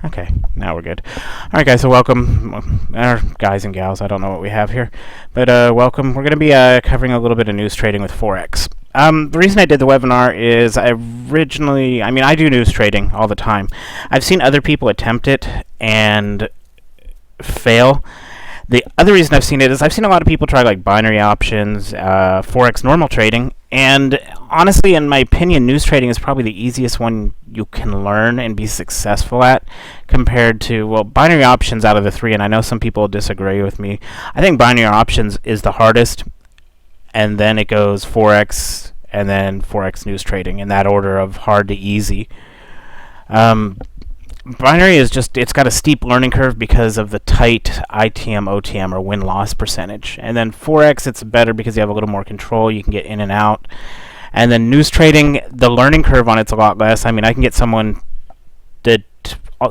Okay, now we're good. All right, guys, so welcome. Or guys and gals, I don't know what we have here. But welcome. We're going to be covering a little bit of news trading with Forex. The reason I did the webinar is I do news trading all the time. I've seen other people attempt it and fail. The other reason I've seen it is I've seen a lot of people try like binary options, Forex normal trading, and honestly, in my opinion, news trading is probably the easiest one you can learn and be successful at compared to, well, binary options out of the three, and I know some people disagree with me. I think binary options is the hardest, and then it goes Forex, and then Forex news trading in that order of hard to easy. Binary is it's got a steep learning curve because of the tight ITM, OTM, or win-loss percentage. And then Forex, it's better because you have a little more control. You can get in and out. And then news trading, the learning curve on it's a lot less. I mean, I can get someone that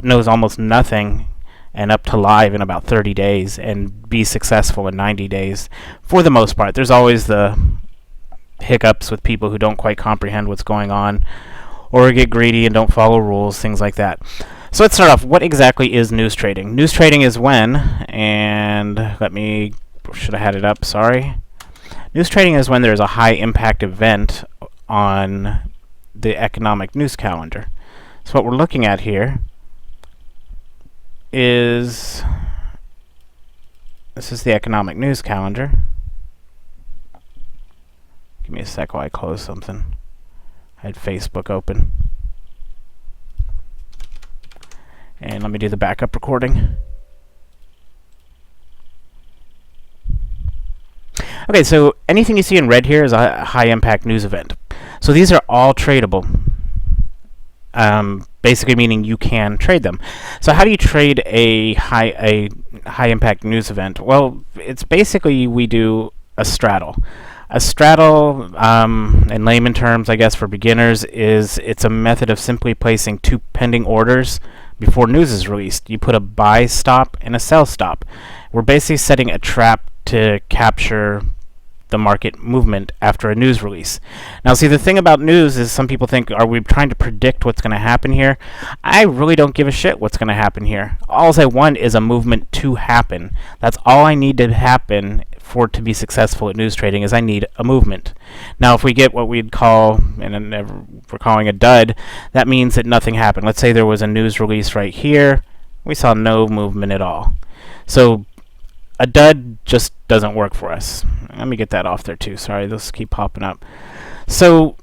knows almost nothing and up to live in about 30 days and be successful in 90 days for the most part. There's always the hiccups with people who don't quite comprehend what's going on or get greedy and don't follow rules, things like that. So let's start off. What exactly is news trading? News trading is when, should have had it up, sorry. News trading is when there's a high impact event on the economic news calendar. So what we're looking at here is, this is the economic news calendar. Give me a sec while I close something. I had Facebook open. And let me do the backup recording. Okay, so anything you see in red here is a high-impact news event. So these are all tradable, basically meaning you can trade them. So how do you trade a high-impact news event? Well, it's basically we do a straddle. A straddle, in layman terms, I guess, for beginners, it's a method of simply placing two pending orders before news is released. You put a buy stop and a sell stop. We're basically setting a trap to capture the market movement after a news release. Now, see, the thing about news is some people think, are we trying to predict what's going to happen here? I really don't give a shit what's going to happen here. All I want is a movement to happen. That's all I need to happen for it to be successful at news trading is I need a movement. Now, if we get what we'd call, and we're calling a dud, that means that nothing happened. Let's say there was a news release right here. We saw no movement at all. So a dud just doesn't work for us. Let me get that off there too. Sorry, those keep popping up. So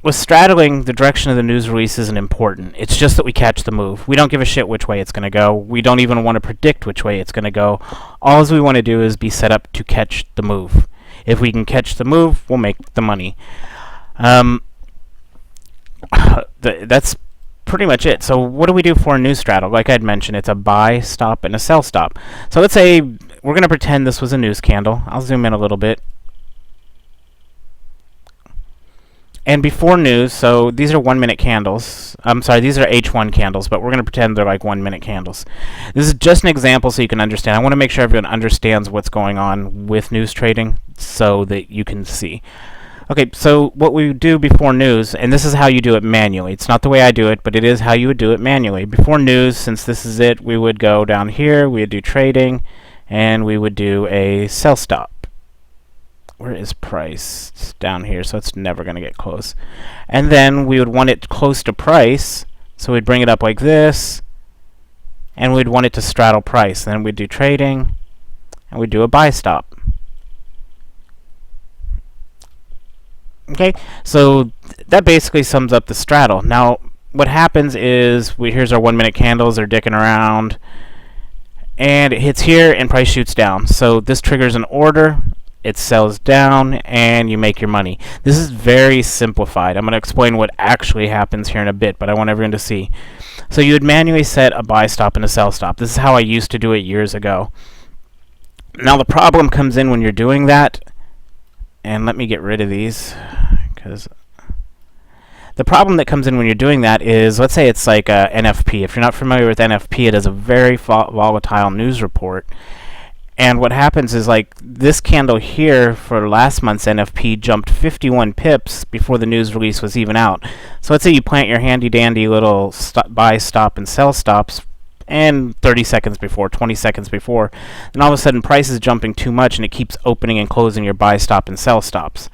with straddling, the direction of the news release isn't important. It's just that we catch the move. We don't give a shit which way it's going to go. We don't even want to predict which way it's going to go. All we want to do is be set up to catch the move. If we can catch the move, we'll make the money. That's pretty much it. So what do we do for a news straddle? Like I'd mentioned, it's a buy stop and a sell stop. So let's say we're going to pretend this was a news candle. I'll zoom in a little bit. And before news, so these are 1 minute candles. I'm sorry, these are H1 candles, but we're going to pretend they're like 1 minute candles. This is just an example so you can understand. I want to make sure everyone understands what's going on with news trading so that you can see. Okay, so what we do before news, and this is how you do it manually. It's not the way I do it, but it is how you would do it manually. Before news, since this is it, we would go down here, we would do trading, and we would do a sell stop. Where is price? It's down here, so it's never going to get close. And then we would want it close to price, so we'd bring it up like this, and we'd want it to straddle price. Then we'd do trading, and we'd do a buy stop. Okay, so that basically sums up the straddle. Now, what happens is, here's our 1 minute candles, they're dicking around, and it hits here, and price shoots down. So this triggers an order. It sells down, and you make your money. This is very simplified. I'm going to explain what actually happens here in a bit, but I want everyone to see. So you would manually set a buy stop and a sell stop. This is how I used to do it years ago. Now the problem comes in when you're doing that, and let me get rid of these, because the problem that comes in when you're doing that is, let's say it's like a NFP. If you're not familiar with NFP, it is a very volatile news report. And what happens is, like, this candle here for last month's NFP jumped 51 pips before the news release was even out. So let's say you plant your handy dandy little buy, stop, and sell stops, and 30 seconds before, 20 seconds before, and all of a sudden price is jumping too much and it keeps opening and closing your buy, stop, and sell stops.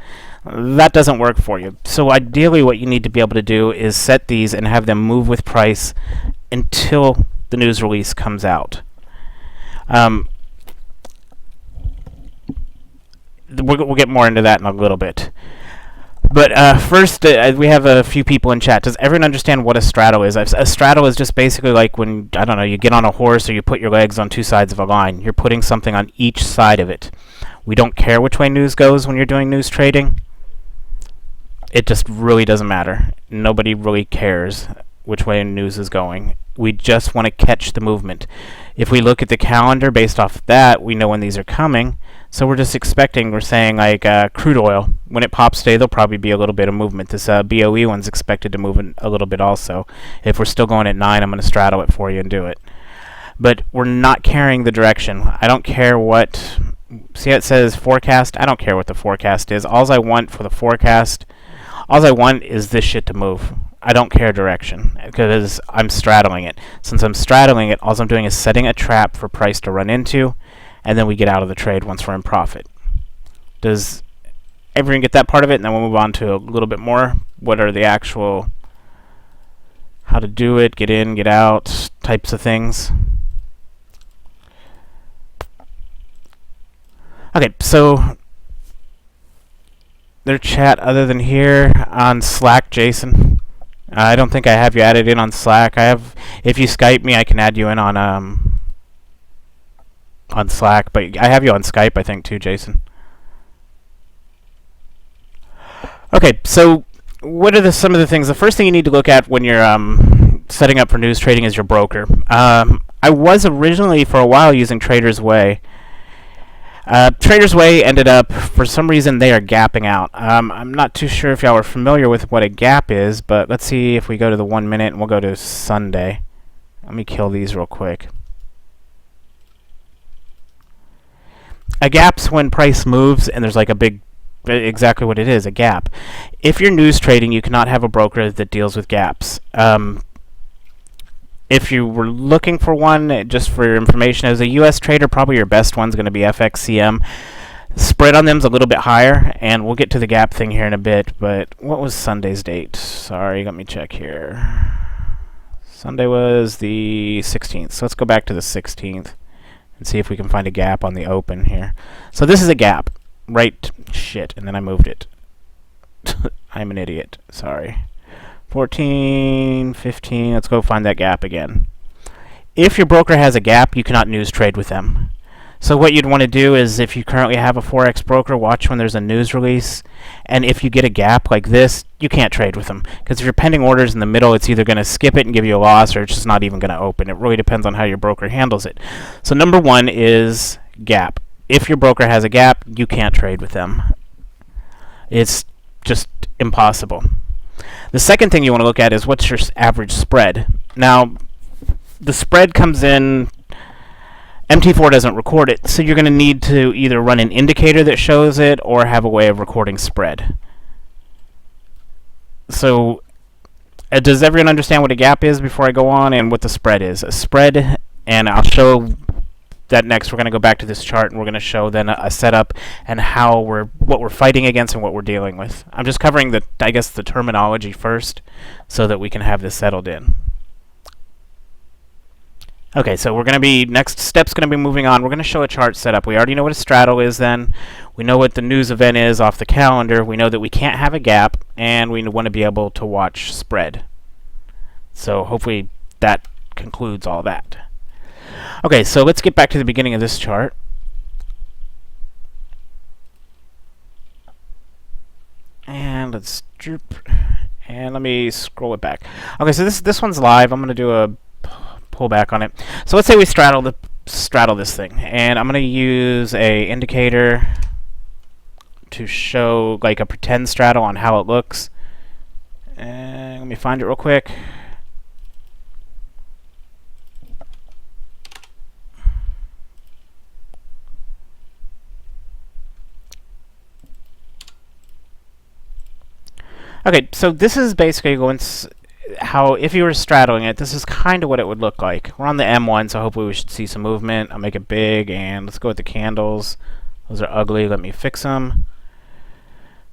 That doesn't work for you. So ideally what you need to be able to do is set these and have them move with price until the news release comes out. We'll get more into that in a little bit. But first, we have a few people in chat. Does everyone understand what a straddle is? A straddle is just basically like when, I don't know, you get on a horse or you put your legs on two sides of a line. You're putting something on each side of it. We don't care which way news goes when you're doing news trading. It just really doesn't matter. Nobody really cares which way news is going. We just want to catch the movement. If we look at the calendar based off that, we know when these are coming. So we're just expecting, we're saying like crude oil. When it pops today, there'll probably be a little bit of movement. This BOE one's expected to move a little bit also. If we're still going at 9, I'm going to straddle it for you and do it. But we're not carrying the direction. I don't care what... See how it says forecast? I don't care what the forecast is. All I want for the forecast, all I want is this shit to move. I don't care direction because I'm straddling it. Since I'm straddling it, all I'm doing is setting a trap for price to run into, and then we get out of the trade once we're in profit. Does everyone get that part of it? And then we'll move on to a little bit more. What are the actual, how to do it, get in, get out types of things. Okay, so their chat other than here on Slack, Jason. I don't think I have you added in on Slack. I have, if you Skype me, I can add you in on Slack, but I have you on Skype, I think, too, Jason. Okay, so what are some of the things? The first thing you need to look at when you're setting up for news trading is your broker. I was originally, for a while, using Trader's Way. Trader's Way ended up, for some reason, they are gapping out. I'm not too sure if y'all are familiar with what a gap is, but let's see if we go to the 1 minute, and we'll go to Sunday. Let me kill these real quick. A gap's when price moves and there's like a big, exactly what it is, a gap. If you're news trading, you cannot have a broker that deals with gaps. If you were looking for one, just for your information, as a US trader, probably your best one's going to be FXCM. Spread on them's a little bit higher, and we'll get to the gap thing here in a bit, but what was Sunday's date? Sorry, let me check here. Sunday was the 16th, so let's go back to the 16th and see if we can find a gap on the open here. So this is a gap, right? Shit, and then I moved it. I'm an idiot, sorry. 14, 15, let's go find that gap again. If your broker has a gap, you cannot news trade with them. So what you'd want to do is, if you currently have a Forex broker, watch when there's a news release, and if you get a gap like this, you can't trade with them. Because if you're pending orders in the middle, it's either going to skip it and give you a loss, or it's just not even going to open. It really depends on how your broker handles it. So number one is gap. If your broker has a gap, you can't trade with them. It's just impossible. The second thing you want to look at is what's your average spread. Now, the spread comes in, MT4 doesn't record it, so you're going to need to either run an indicator that shows it or have a way of recording spread. So, does everyone understand what a gap is before I go on, and what the spread is? A spread, and I'll show that next. We're going to go back to this chart, and we're going to show then a setup and what we're fighting against and what we're dealing with. I'm just covering the terminology first so that we can have this settled in. Okay, so we're going to be, next step's going to be moving on. We're going to show a chart setup. We already know what a straddle is then. We know what the news event is off the calendar. We know that we can't have a gap, and we want to be able to watch spread. So hopefully that concludes all that. Okay, so let's get back to the beginning of this chart. And let's droop, and let me scroll it back. Okay, so this one's live. I'm going to do a pull back on it. So let's say we straddle this thing, and I'm going to use a indicator to show like a pretend straddle on how it looks. And let me find it real quick. Okay, so this is basically how, if you were straddling it, this is kind of what it would look like. We're on the M1, so hopefully we should see some movement. I'll make it big, and let's go with the candles. Those are ugly. Let me fix them.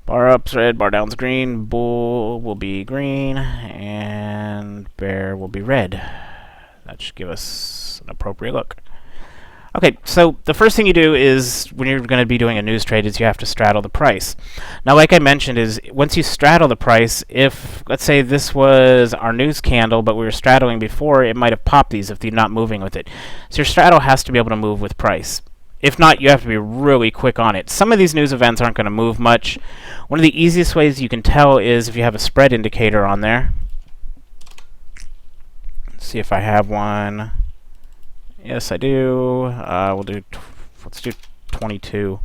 Bar up's red, bar down's green. Bull will be green, and bear will be red. That should give us an appropriate look. Okay, so the first thing you do is, when you're going to be doing a news trade, is you have to straddle the price. Now, like I mentioned, is once you straddle the price, if, let's say this was our news candle, but we were straddling before, it might have popped these if you're not moving with it. So your straddle has to be able to move with price. If not, you have to be really quick on it. Some of these news events aren't going to move much. One of the easiest ways you can tell is if you have a spread indicator on there. Let's see if I have one. Yes, I do. Let's do 22.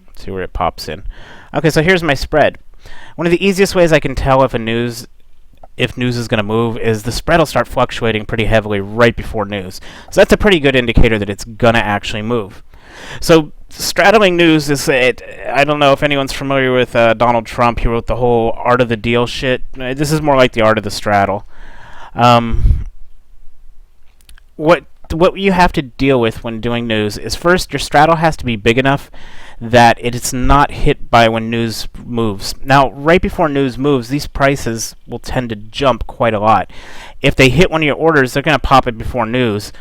Let's see where it pops in. Okay, so here's my spread. One of the easiest ways I can tell if news is going to move is the spread will start fluctuating pretty heavily right before news. So that's a pretty good indicator that it's going to actually move. So straddling news is I don't know if anyone's familiar with Donald Trump. He wrote the whole art of the deal shit. This is more like the art of the straddle. What you have to deal with when doing news is, first, your straddle has to be big enough that it's not hit by when news moves. Now, right before news moves, these prices will tend to jump quite a lot. If they hit one of your orders, they're going to pop it before news.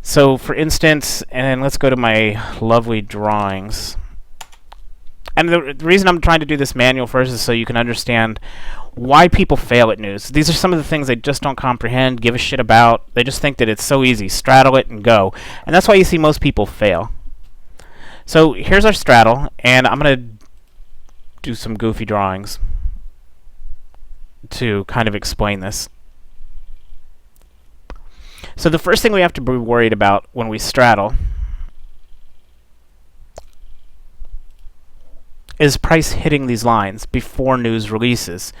So, for instance, and let's go to my lovely drawings. And the reason I'm trying to do this manual first is so you can understand why people fail at news. These are some of the things they just don't comprehend, give a shit about. They just think that it's so easy. Straddle it and go. And that's why you see most people fail. So here's our straddle, and I'm going to do some goofy drawings to kind of explain this. So the first thing we have to be worried about when we straddle is price hitting these lines before news releases.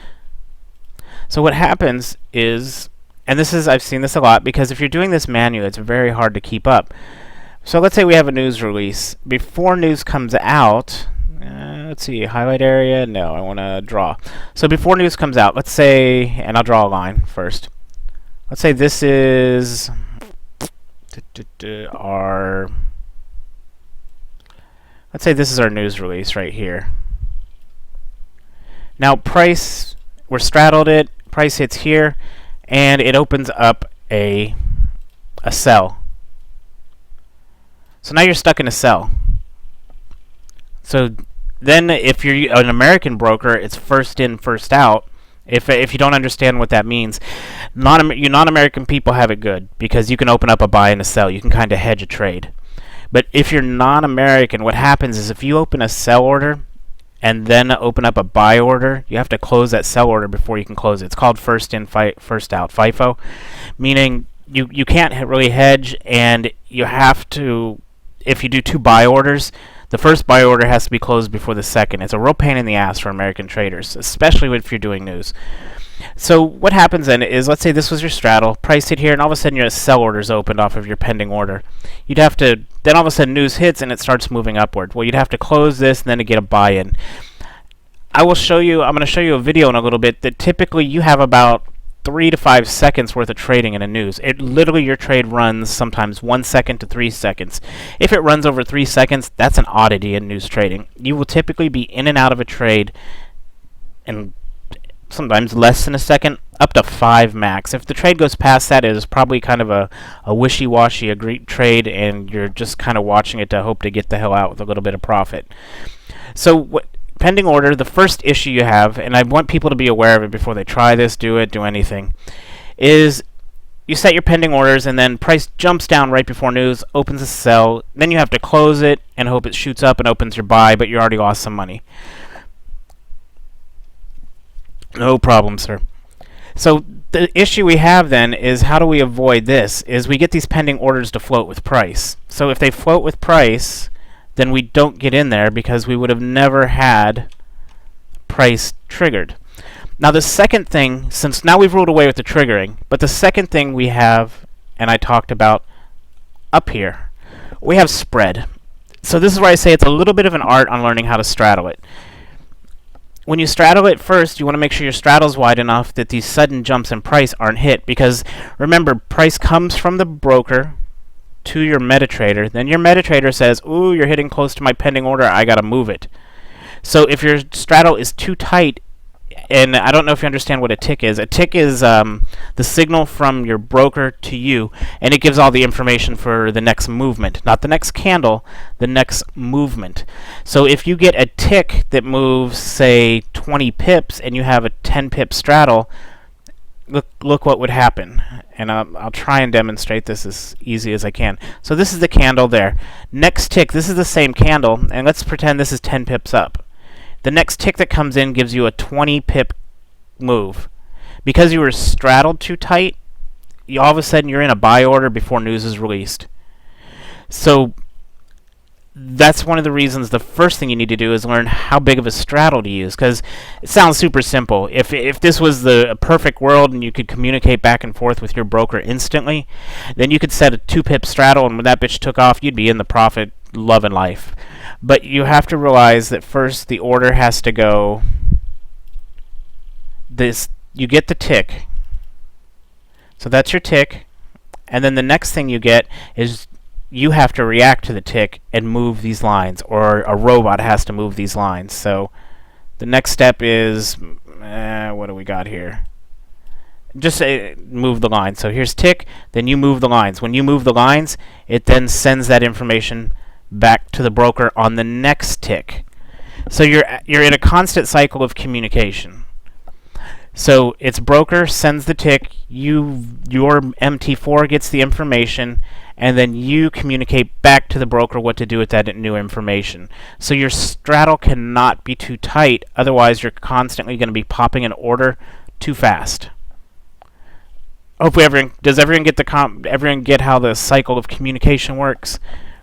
So what happens is, and I've seen this a lot, because if you're doing this manually, it's very hard to keep up. So let's say we have a news release. Before news comes out, let's see, highlight area, no, I want to draw. So before news comes out, let's say, and I'll draw a line first. Let's say this is our, let's say this is our news release right here. Now price, we're straddled it, price hits here, and it opens up a sell. So now you're stuck in a sell. So then if you're an American broker, it's first in, first out. If you don't understand what that means, you non-American people have it good, because you can open up a buy and a sell. You can kind of hedge a trade. But if you're non-American, what happens is if you open a sell order and then open up a buy order, you have to close that sell order before you can close it. It's called first in, first out, FIFO, meaning you can't really hedge, and you have to, if you do two buy orders, the first buy order has to be closed before the second. It's a real pain in the ass for American traders, especially if you're doing news. So what happens then is, let's say this was your straddle, price hit here, and all of a sudden your sell order's opened off of your pending order. You'd have to, then all of a sudden news hits and it starts moving upward. Well, you'd have to close this and then to get a buy-in. I'm going to show you a video in a little bit that typically you have about 3 to 5 seconds worth of trading in a news. It literally, your trade runs sometimes 1 second to 3 seconds. If it runs over 3 seconds, that's an oddity in news trading. You will typically be in and out of a trade in sometimes less than a second, up to 5 max. If the trade goes past that, it is probably kind of a wishy-washy trade, and you're just kind of watching it to hope to get the hell out with a little bit of profit. So pending order, the first issue you have, and I want people to be aware of it before they try this, do anything, is you set your pending orders, and then price jumps down right before news, opens a sell, then you have to close it and hope it shoots up and opens your buy, but you already lost some money. No problem, sir. So the issue we have then is, how do we avoid this? Is we get these pending orders to float with price. So if they float with price, then we don't get in there, because we would have never had price triggered. Now the second thing, since now we've ruled away with the triggering, but the second thing we have, and I talked about up here, we have spread. So this is where I say it's a little bit of an art on learning how to straddle it. when you straddle it first, you want to make sure your straddle's wide enough that these sudden jumps in price aren't hit, because remember, price comes from the broker to your MetaTrader. Then your MetaTrader says, ooh, you're hitting close to my pending order, I gotta move it. So if your straddle is too tight, and I don't know if you understand what a tick is. A tick is the signal from your broker to you, and it gives all the information for the next movement. Not the next candle, the next movement. So if you get a tick that moves, say, 20 pips, and you have a 10 pip straddle, look what would happen. And I'll try and demonstrate this as easy as I can. So this is the candle there. Next tick, this is the same candle, and let's pretend this is 10 pips up. The next tick that comes in gives you a 20 pip move. Because you were straddled too tight, all of a sudden you're in a buy order before news is released. So that's one of the reasons the first thing you need to do is learn how big of a straddle to use, because it sounds super simple. If this was the perfect world and you could communicate back and forth with your broker instantly, then you could set a 2 pip straddle, and when that bitch took off, you'd be in the profit, loving life. But you have to realize that first the order has to go this. You get the tick, so that's your tick, and then the next thing you get is you have to react to the tick and move these lines, or a robot has to move these lines. So the next step is what do we got here? Just move the line. So here's tick, then you move the lines. When you move the lines, it then sends that information back to the broker on the next tick. So you're in a constant cycle of communication. So its broker sends the tick, your MT4 gets the information, and then you communicate back to the broker what to do with that new information. So your straddle cannot be too tight, otherwise you're constantly going to be popping an order too fast. Hopefully everyone get how the cycle of communication works?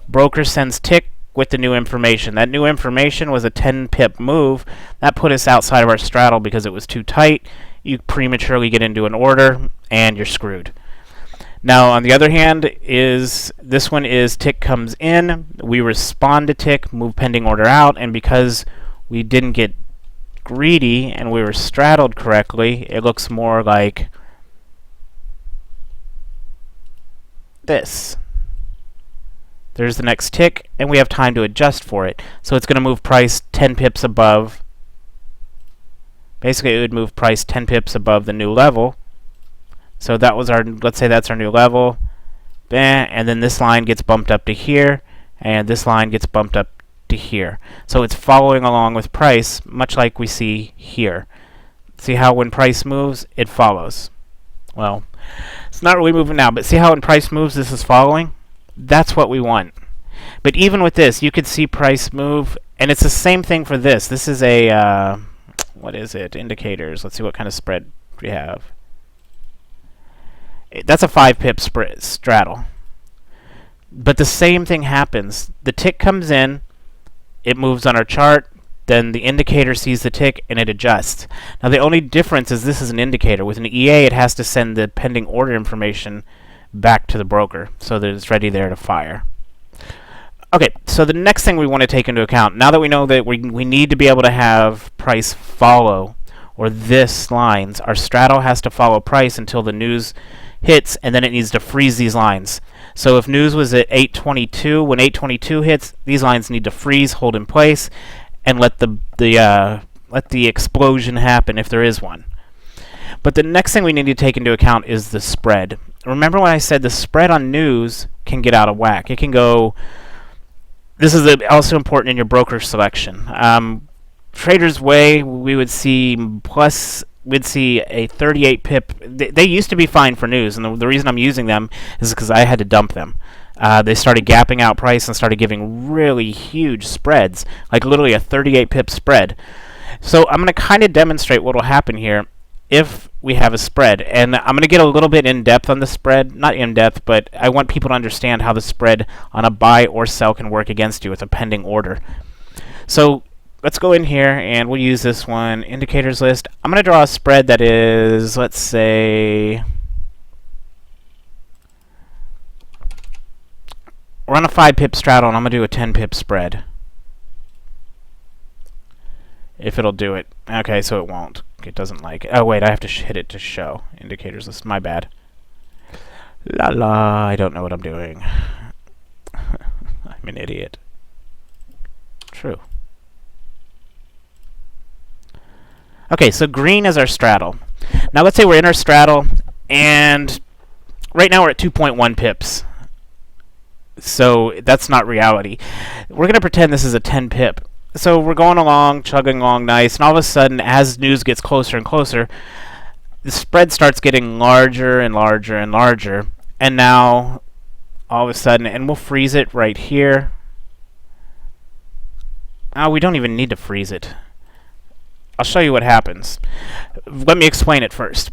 Broker sends tick with the new information. That new information was a 10 pip move. That put us outside of our straddle because it was too tight. You prematurely get into an order and you're screwed. Now on the other hand, this one is tick comes in, we respond to tick, move pending order out, and because we didn't get greedy and we were straddled correctly, it looks more like this. There's the next tick, and we have time to adjust for it. So it's going to move price 10 pips above. Basically, it would move price 10 pips above the new level. So that was let's say that's our new level. And then this line gets bumped up to here, and this line gets bumped up to here. So it's following along with price, much like we see here. See how when price moves, it follows. Well, it's not really moving now, but see how when price moves, this is following? That's what we want. But even with this, you could see price move, and it's the same thing for this. This is a, what is it? Indicators. Let's see what kind of spread we have. That's a 5 pip straddle. But the same thing happens. The tick comes in, it moves on our chart, then the indicator sees the tick and it adjusts. Now the only difference is this is an indicator. With an EA, it has to send the pending order information back to the broker so that it's ready there to fire. Okay, so the next thing we want to take into account, now that we know that we need to be able to have price follow, or this lines, our straddle has to follow price until the news hits, and then it needs to freeze these lines. So if news was at 822, when 822 hits, these lines need to freeze, hold in place, and let the explosion happen if there is one. But the next thing we need to take into account is the spread. Remember when I said the spread on news can get out of whack. It can go... This is also important in your broker selection. Trader's Way, we'd see a 38 pip. They used to be fine for news, and the reason I'm using them is because I had to dump them. They started gapping out price and started giving really huge spreads, like literally a 38 pip spread. So I'm going to kind of demonstrate what will happen here if we have a spread. And I'm going to get a little bit in-depth on the spread. Not in-depth, but I want people to understand how the spread on a buy or sell can work against you with a pending order. So let's go in here and we'll use this one, indicators list. I'm going to draw a spread that is, let's say, we're on a 5 pip straddle and I'm going to do a 10 pip spread. if it'll do it. Okay, so it won't. It doesn't like it. Oh wait, I have to hit it to show indicators list. My bad. La la, I don't know what I'm doing. I'm an idiot. True. Okay, so green is our straddle. Now let's say we're in our straddle, and right now we're at 2.1 pips. So that's not reality. We're going to pretend this is a 10 pip. So we're going along, chugging along nice, and all of a sudden, as news gets closer and closer, the spread starts getting larger and larger and larger. And now, all of a sudden, and we'll freeze it right here. Oh, we don't even need to freeze it. I'll show you what happens. Let me explain it first.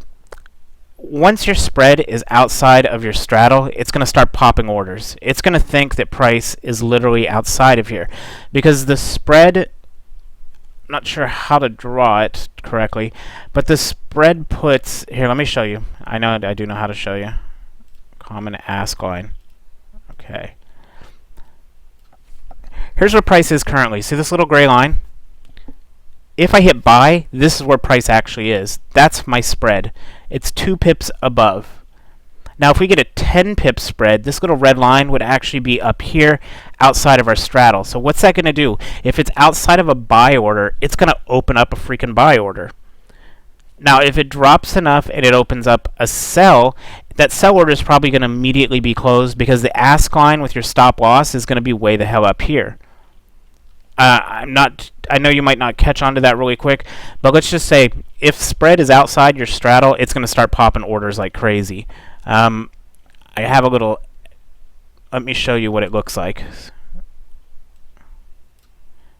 Once your spread is outside of your straddle, it's going to start popping orders. It's going to think that price is literally outside of here. Because the spread, I'm not sure how to draw it correctly, but the spread puts, here, let me show you. I do know how to show you. Common ask line. Okay. Here's where price is currently. See this little gray line? If I hit buy, this is where price actually is. That's my spread. It's 2 pips above. Now if we get a 10 pip spread, this little red line would actually be up here outside of our straddle. So what's that going to do? If it's outside of a buy order, it's going to open up a freaking buy order. Now if it drops enough and it opens up a sell, that sell order is probably going to immediately be closed because the ask line with your stop loss is going to be way the hell up here. I know you might not catch on to that really quick, but let's just say if spread is outside your straddle, it's going to start popping orders like crazy. I have a little. Let me show you what it looks like,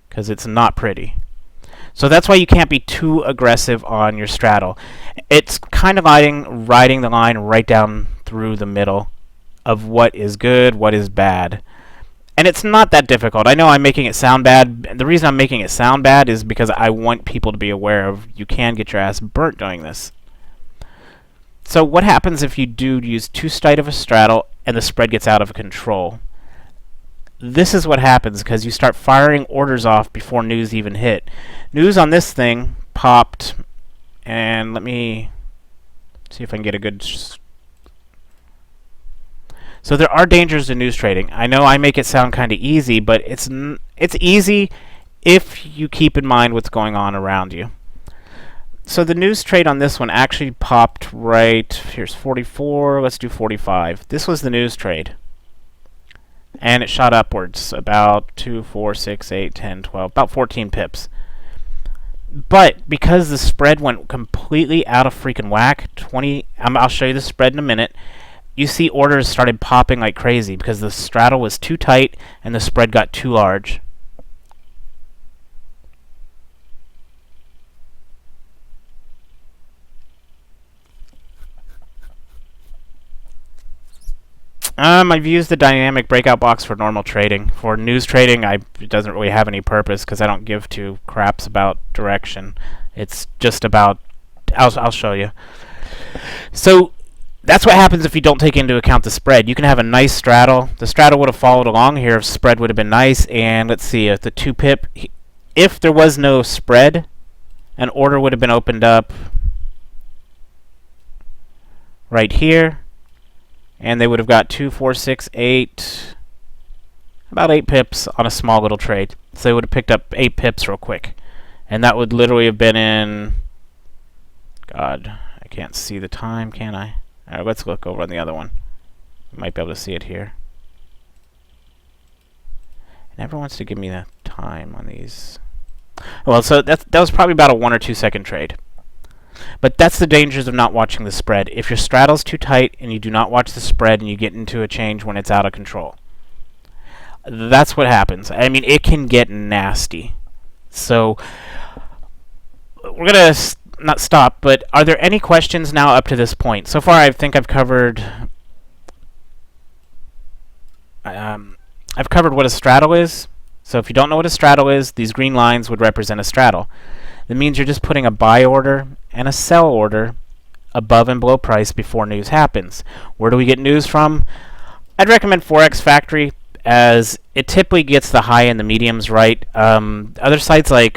because it's not pretty. So that's why you can't be too aggressive on your straddle. It's kind of riding the line right down through the middle of what is good, what is bad. And it's not that difficult. I know I'm making it sound bad. The reason I'm making it sound bad is because I want people to be aware of you can get your ass burnt doing this. So what happens if you do use too tight of a straddle and the spread gets out of control? This is what happens because you start firing orders off before news even hit. News on this thing popped, and let me see if I can get a good... So there are dangers to news trading. I know I make it sound kind of easy, but it's easy if you keep in mind what's going on around you. So the news trade on this one actually popped right, here's 44, let's do 45. This was the news trade. And it shot upwards about 2, 4, 6, 8, 10, 12, about 14 pips. But because the spread went completely out of freaking whack, I'll show you the spread in a minute. You see orders started popping like crazy because the straddle was too tight and the spread got too large. I've used the dynamic breakout box for normal trading. For news trading, it doesn't really have any purpose because I don't give two craps about direction. It's just about... I'll show you. So that's what happens if you don't take into account the spread. You can have a nice straddle. The straddle would have followed along here if spread would have been nice. And let's see, if the 2 pip... If there was no spread, an order would have been opened up right here. And they would have got 2, 4, 6, 8, about 8 pips on a small little trade. So they would have picked up 8 pips real quick. And that would literally have been in... God, I can't see the time, can I? Alright, let's look over on the other one. You might be able to see it here. It never wants to give me the time on these. Well, so that was probably about a 1 or 2 second trade. But that's the dangers of not watching the spread. If your straddle's too tight and you do not watch the spread and you get into a change when it's out of control, that's what happens. I mean, it can get nasty. So we're going to not stop, but are there any questions now up to this point? So far, I think I've covered what a straddle is. So if you don't know what a straddle is, these green lines would represent a straddle. That means you're just putting a buy order and a sell order above and below price before news happens. Where do we get news from? I'd recommend Forex Factory, as it typically gets the high and the mediums right. Other sites like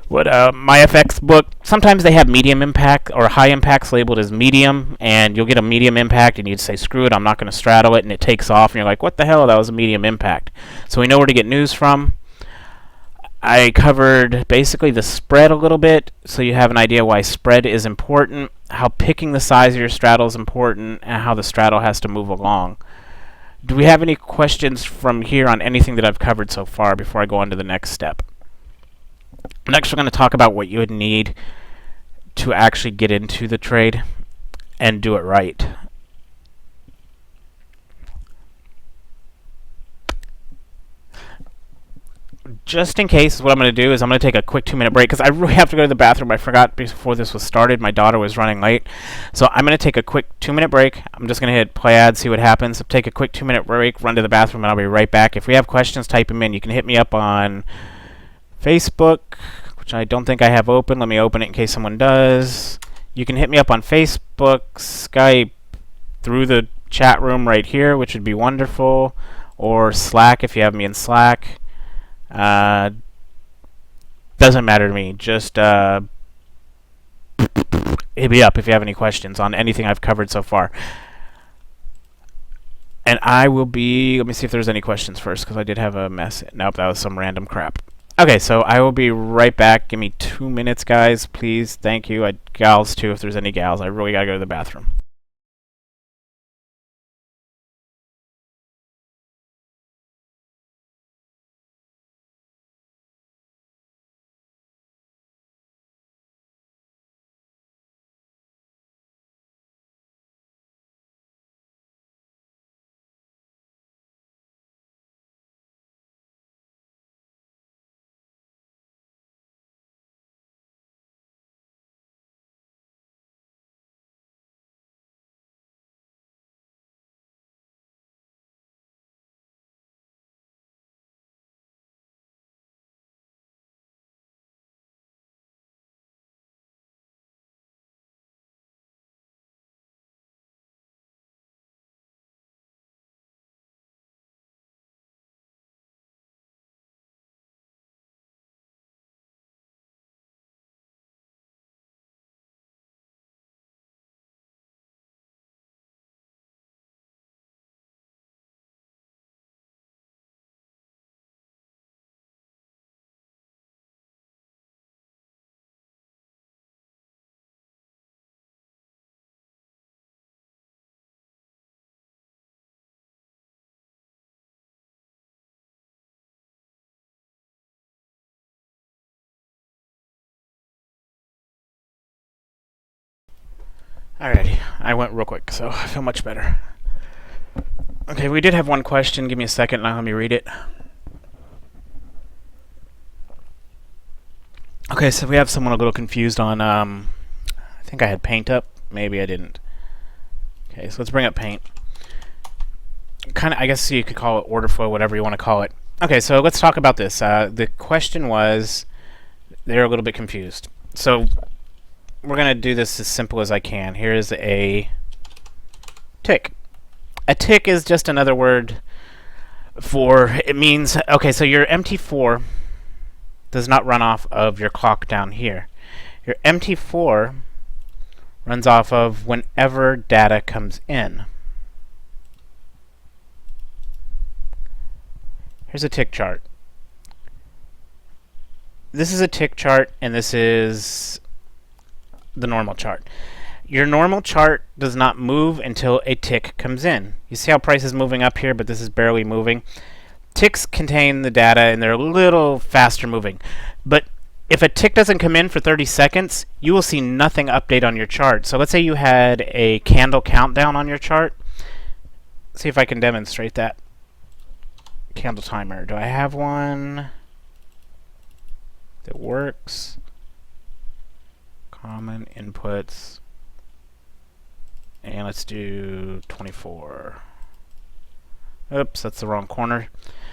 What my FX book, sometimes they have medium impact or high impacts labeled as medium, and you'll get a medium impact and you'd say screw it, I'm not going to straddle it, and it takes off and you're like, what the hell, that was a medium impact. So we know where to get news from. I covered basically the spread a little bit, so you have an idea why spread is important, how picking the size of your straddle is important, and how the straddle has to move along. Do we have any questions from here on anything that I've covered so far before I go on to the next step? Next, we're going to talk about what you would need to actually get into the trade and do it right. Just in case, what I'm going to do is I'm going to take a quick 2-minute break because I really have to go to the bathroom. I forgot before this was started. My daughter was running late. So I'm going to take a quick 2-minute break. I'm just going to hit play ad, see what happens. Take a quick 2-minute break, run to the bathroom, and I'll be right back. If we have questions, type them in. You can hit me up on Facebook, which I don't think I have open. Let me open it in case someone does. You can hit me up on Facebook, Skype, through the chat room right here, which would be wonderful, or Slack if you have me in Slack. Doesn't matter to me. Just hit me up if you have any questions on anything I've covered so far. And I will be... Let me see if there's any questions first, because I did have a mess. Nope, that was some random crap. Okay, so I will be right back. Give me 2 minutes, guys. Please. Thank you. Gals, too, if there's any gals. I really got to go to the bathroom. Alrighty, I went real quick, so I feel much better. Okay, we did have one question. Give me a second, now let me read it. Okay, so we have someone a little confused on, I think I had paint up. Maybe I didn't. Okay, so let's bring up paint. Kind of, I guess you could call it order flow, whatever you want to call it. Okay, so let's talk about this. The question was, they're a little bit confused. So we're going to do this as simple as I can. Here's a tick. A tick is just another word for, it means, okay, so your MT4 does not run off of your clock down here. Your MT4 runs off of whenever data comes in. Here's a tick chart. This is a tick chart, and this is the normal chart. Your normal chart does not move until a tick comes in. You see how price is moving up here, but this is barely moving. Ticks contain the data, and they're a little faster moving. But if a tick doesn't come in for 30 seconds, you will see nothing update on your chart. So let's say you had a candle countdown on your chart. Let's see if I can demonstrate that. Candle timer. Do I have one that works? Common inputs. And let's do 24. Oops, that's the wrong corner.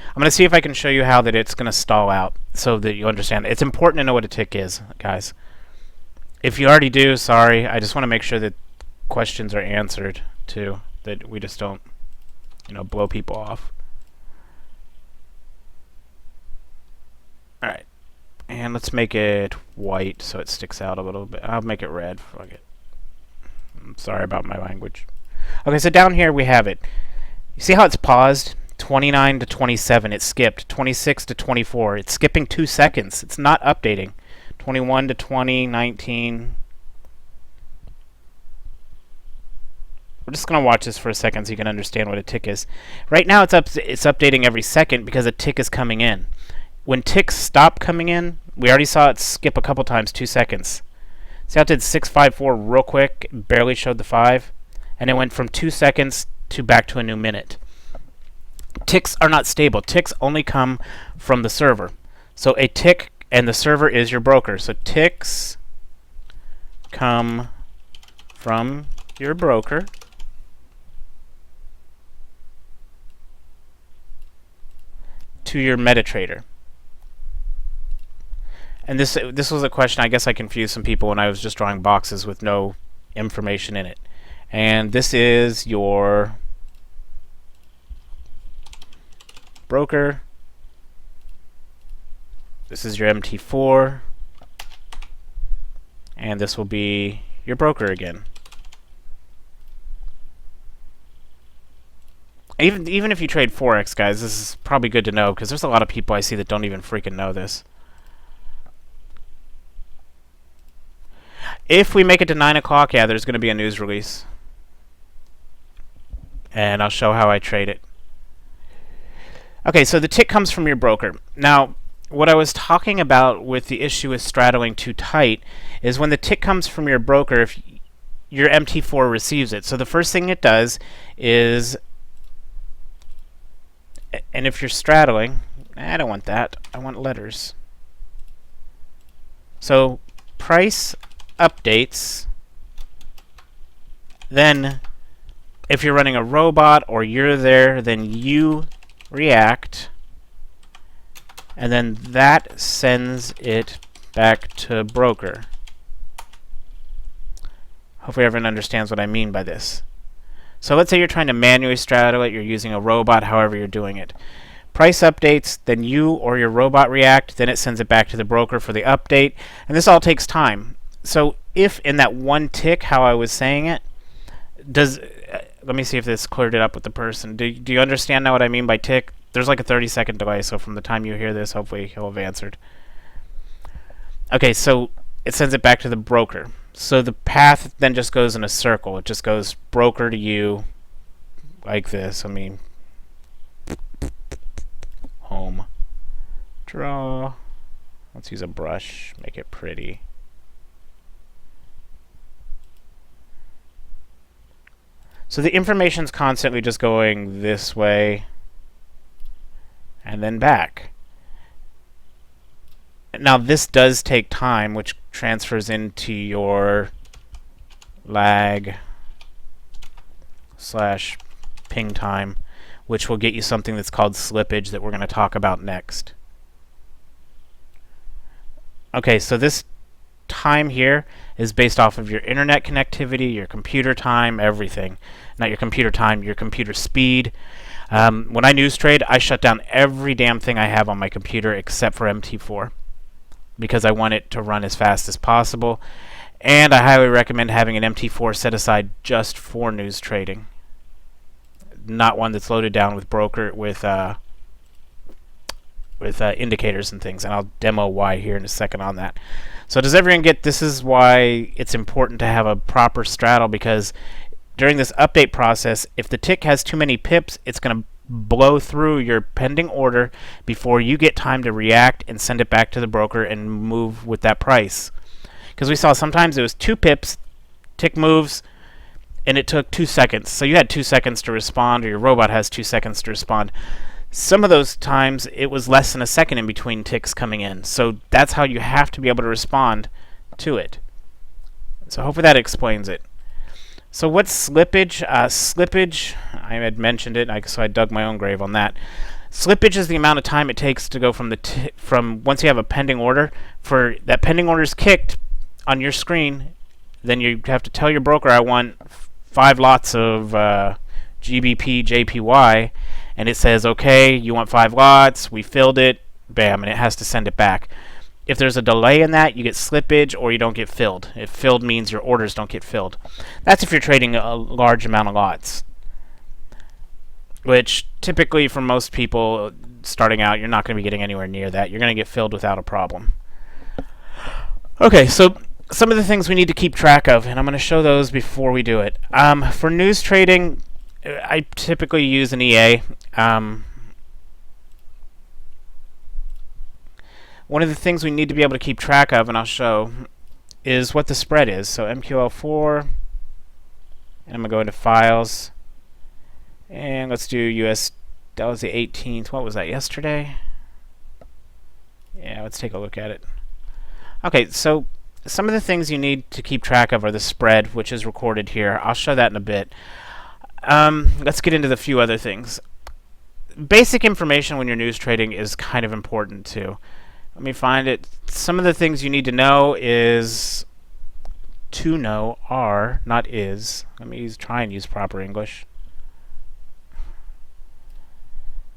I'm going to see if I can show you how that it's going to stall out so that you understand. It's important to know what a tick is, guys. If you already do, sorry. I just want to make sure that questions are answered, too. That we just don't, blow people off. Alright. And let's make it white so it sticks out a little bit. I'll make it red. Fuck it. I'm sorry about my language. Okay, so down here we have it. You see how it's paused? 29 to 27, it skipped. 26 to 24, it's skipping 2 seconds. It's not updating. 21 to 20, 19. We're just going to watch this for a second so you can understand what a tick is. Right now it's updating every second because a tick is coming in. When ticks stop coming in, we already saw it skip a couple times, 2 seconds. See how it did 654 real quick, barely showed the 5, and it went from 2 seconds to back to a new minute. Ticks are not stable. Ticks only come from the server. So a tick and the server is your broker. So ticks come from your broker. To your MetaTrader. And this was a question, I guess I confused some people when I was just drawing boxes with no information in it. And this is your broker. This is your MT4. And this will be your broker again. Even if you trade Forex, guys, this is probably good to know because there's a lot of people I see that don't even freaking know this. If we make it to 9 o'clock, yeah, there's going to be a news release. And I'll show how I trade it. Okay, so the tick comes from your broker. Now, what I was talking about with the issue with straddling too tight is when the tick comes from your broker, if your MT4 receives it. So the first thing it does is, and if you're straddling, I don't want that. I want letters. So price updates. Then if you're running a robot or you're there, then you react, and then that sends it back to broker. Hopefully everyone understands what I mean by this. So let's say you're trying to manually straddle it, you're using a robot, however you're doing it. Price updates, then you or your robot react, then it sends it back to the broker for the update, and this all takes time. So if in that one tick, how I was saying it, let me see if this cleared it up with the person. Do you understand now what I mean by tick? There's like a 30-second delay, so from the time you hear this, hopefully he'll have answered. Okay, so it sends it back to the broker. So the path then just goes in a circle. It just goes broker to you, like this. I mean, home, draw. Let's use a brush, make it pretty. So the information's constantly just going this way and then back. Now this does take time, which transfers into your lag / ping time, which will get you something that's called slippage that we're going to talk about next. Okay, so this time here is based off of your internet connectivity, your computer time, everything. Not your computer time, your computer speed. When I news trade, I shut down every damn thing I have on my computer except for MT4 because I want it to run as fast as possible. And I highly recommend having an MT4 set aside just for news trading, not one that's loaded down with broker with indicators and things. And I'll demo why here in a second on that. So does everyone get this is why it's important to have a proper straddle, because during this update process, if the tick has too many pips, it's going to blow through your pending order before you get time to react and send it back to the broker and move with that price. Because we saw sometimes it was 2 pips, tick moves, and it took 2 seconds. So you had 2 seconds to respond, or your robot has 2 seconds to respond. Some of those times it was less than a second in between ticks coming in. So that's how you have to be able to respond to it. So hopefully that explains it. So what's slippage? Slippage, I had mentioned it, so I dug my own grave on that. Slippage is the amount of time it takes to go from once you have a pending order, for that pending order is kicked on your screen, then you have to tell your broker, I want 5 lots of GBP JPY, and it says, okay, you want 5 lots, we filled it, bam, and it has to send it back. If there's a delay in that, you get slippage or you don't get filled. If filled means your orders don't get filled. That's if you're trading a large amount of lots, which typically for most people starting out, you're not going to be getting anywhere near that. You're going to get filled without a problem. Okay, so some of the things we need to keep track of, and I'm going to show those before we do it. For news trading, I typically use an EA. One of the things we need to be able to keep track of, and I'll show, is what the spread is. So MQL4, and I'm going to go into Files, and let's do US, that was the 18th. What was that, yesterday? Yeah, let's take a look at it. Okay, so some of the things you need to keep track of are the spread, which is recorded here. I'll show that in a bit. Let's get into the few other things. Basic information when you're news trading is kind of important too. Let me find it. Some of the things you need to know is to know are, not is. Let me try and use proper English.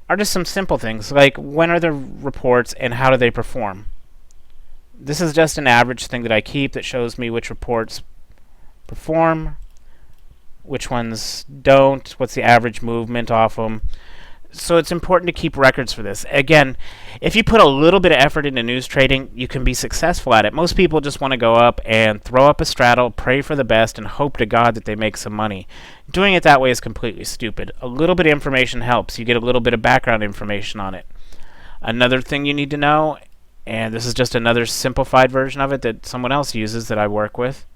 Are just some simple things like when are the reports and how do they perform. This is just an average thing that I keep that shows me which reports perform, which ones don't, what's the average movement off them. So it's important to keep records for this. Again, if you put a little bit of effort into news trading, you can be successful at it. Most people just want to go up and throw up a straddle, pray for the best, and hope to God that they make some money. Doing it that way is completely stupid. A little bit of information helps. You get a little bit of background information on it. Another thing you need to know, and this is just another simplified version of it that someone else uses that I work with.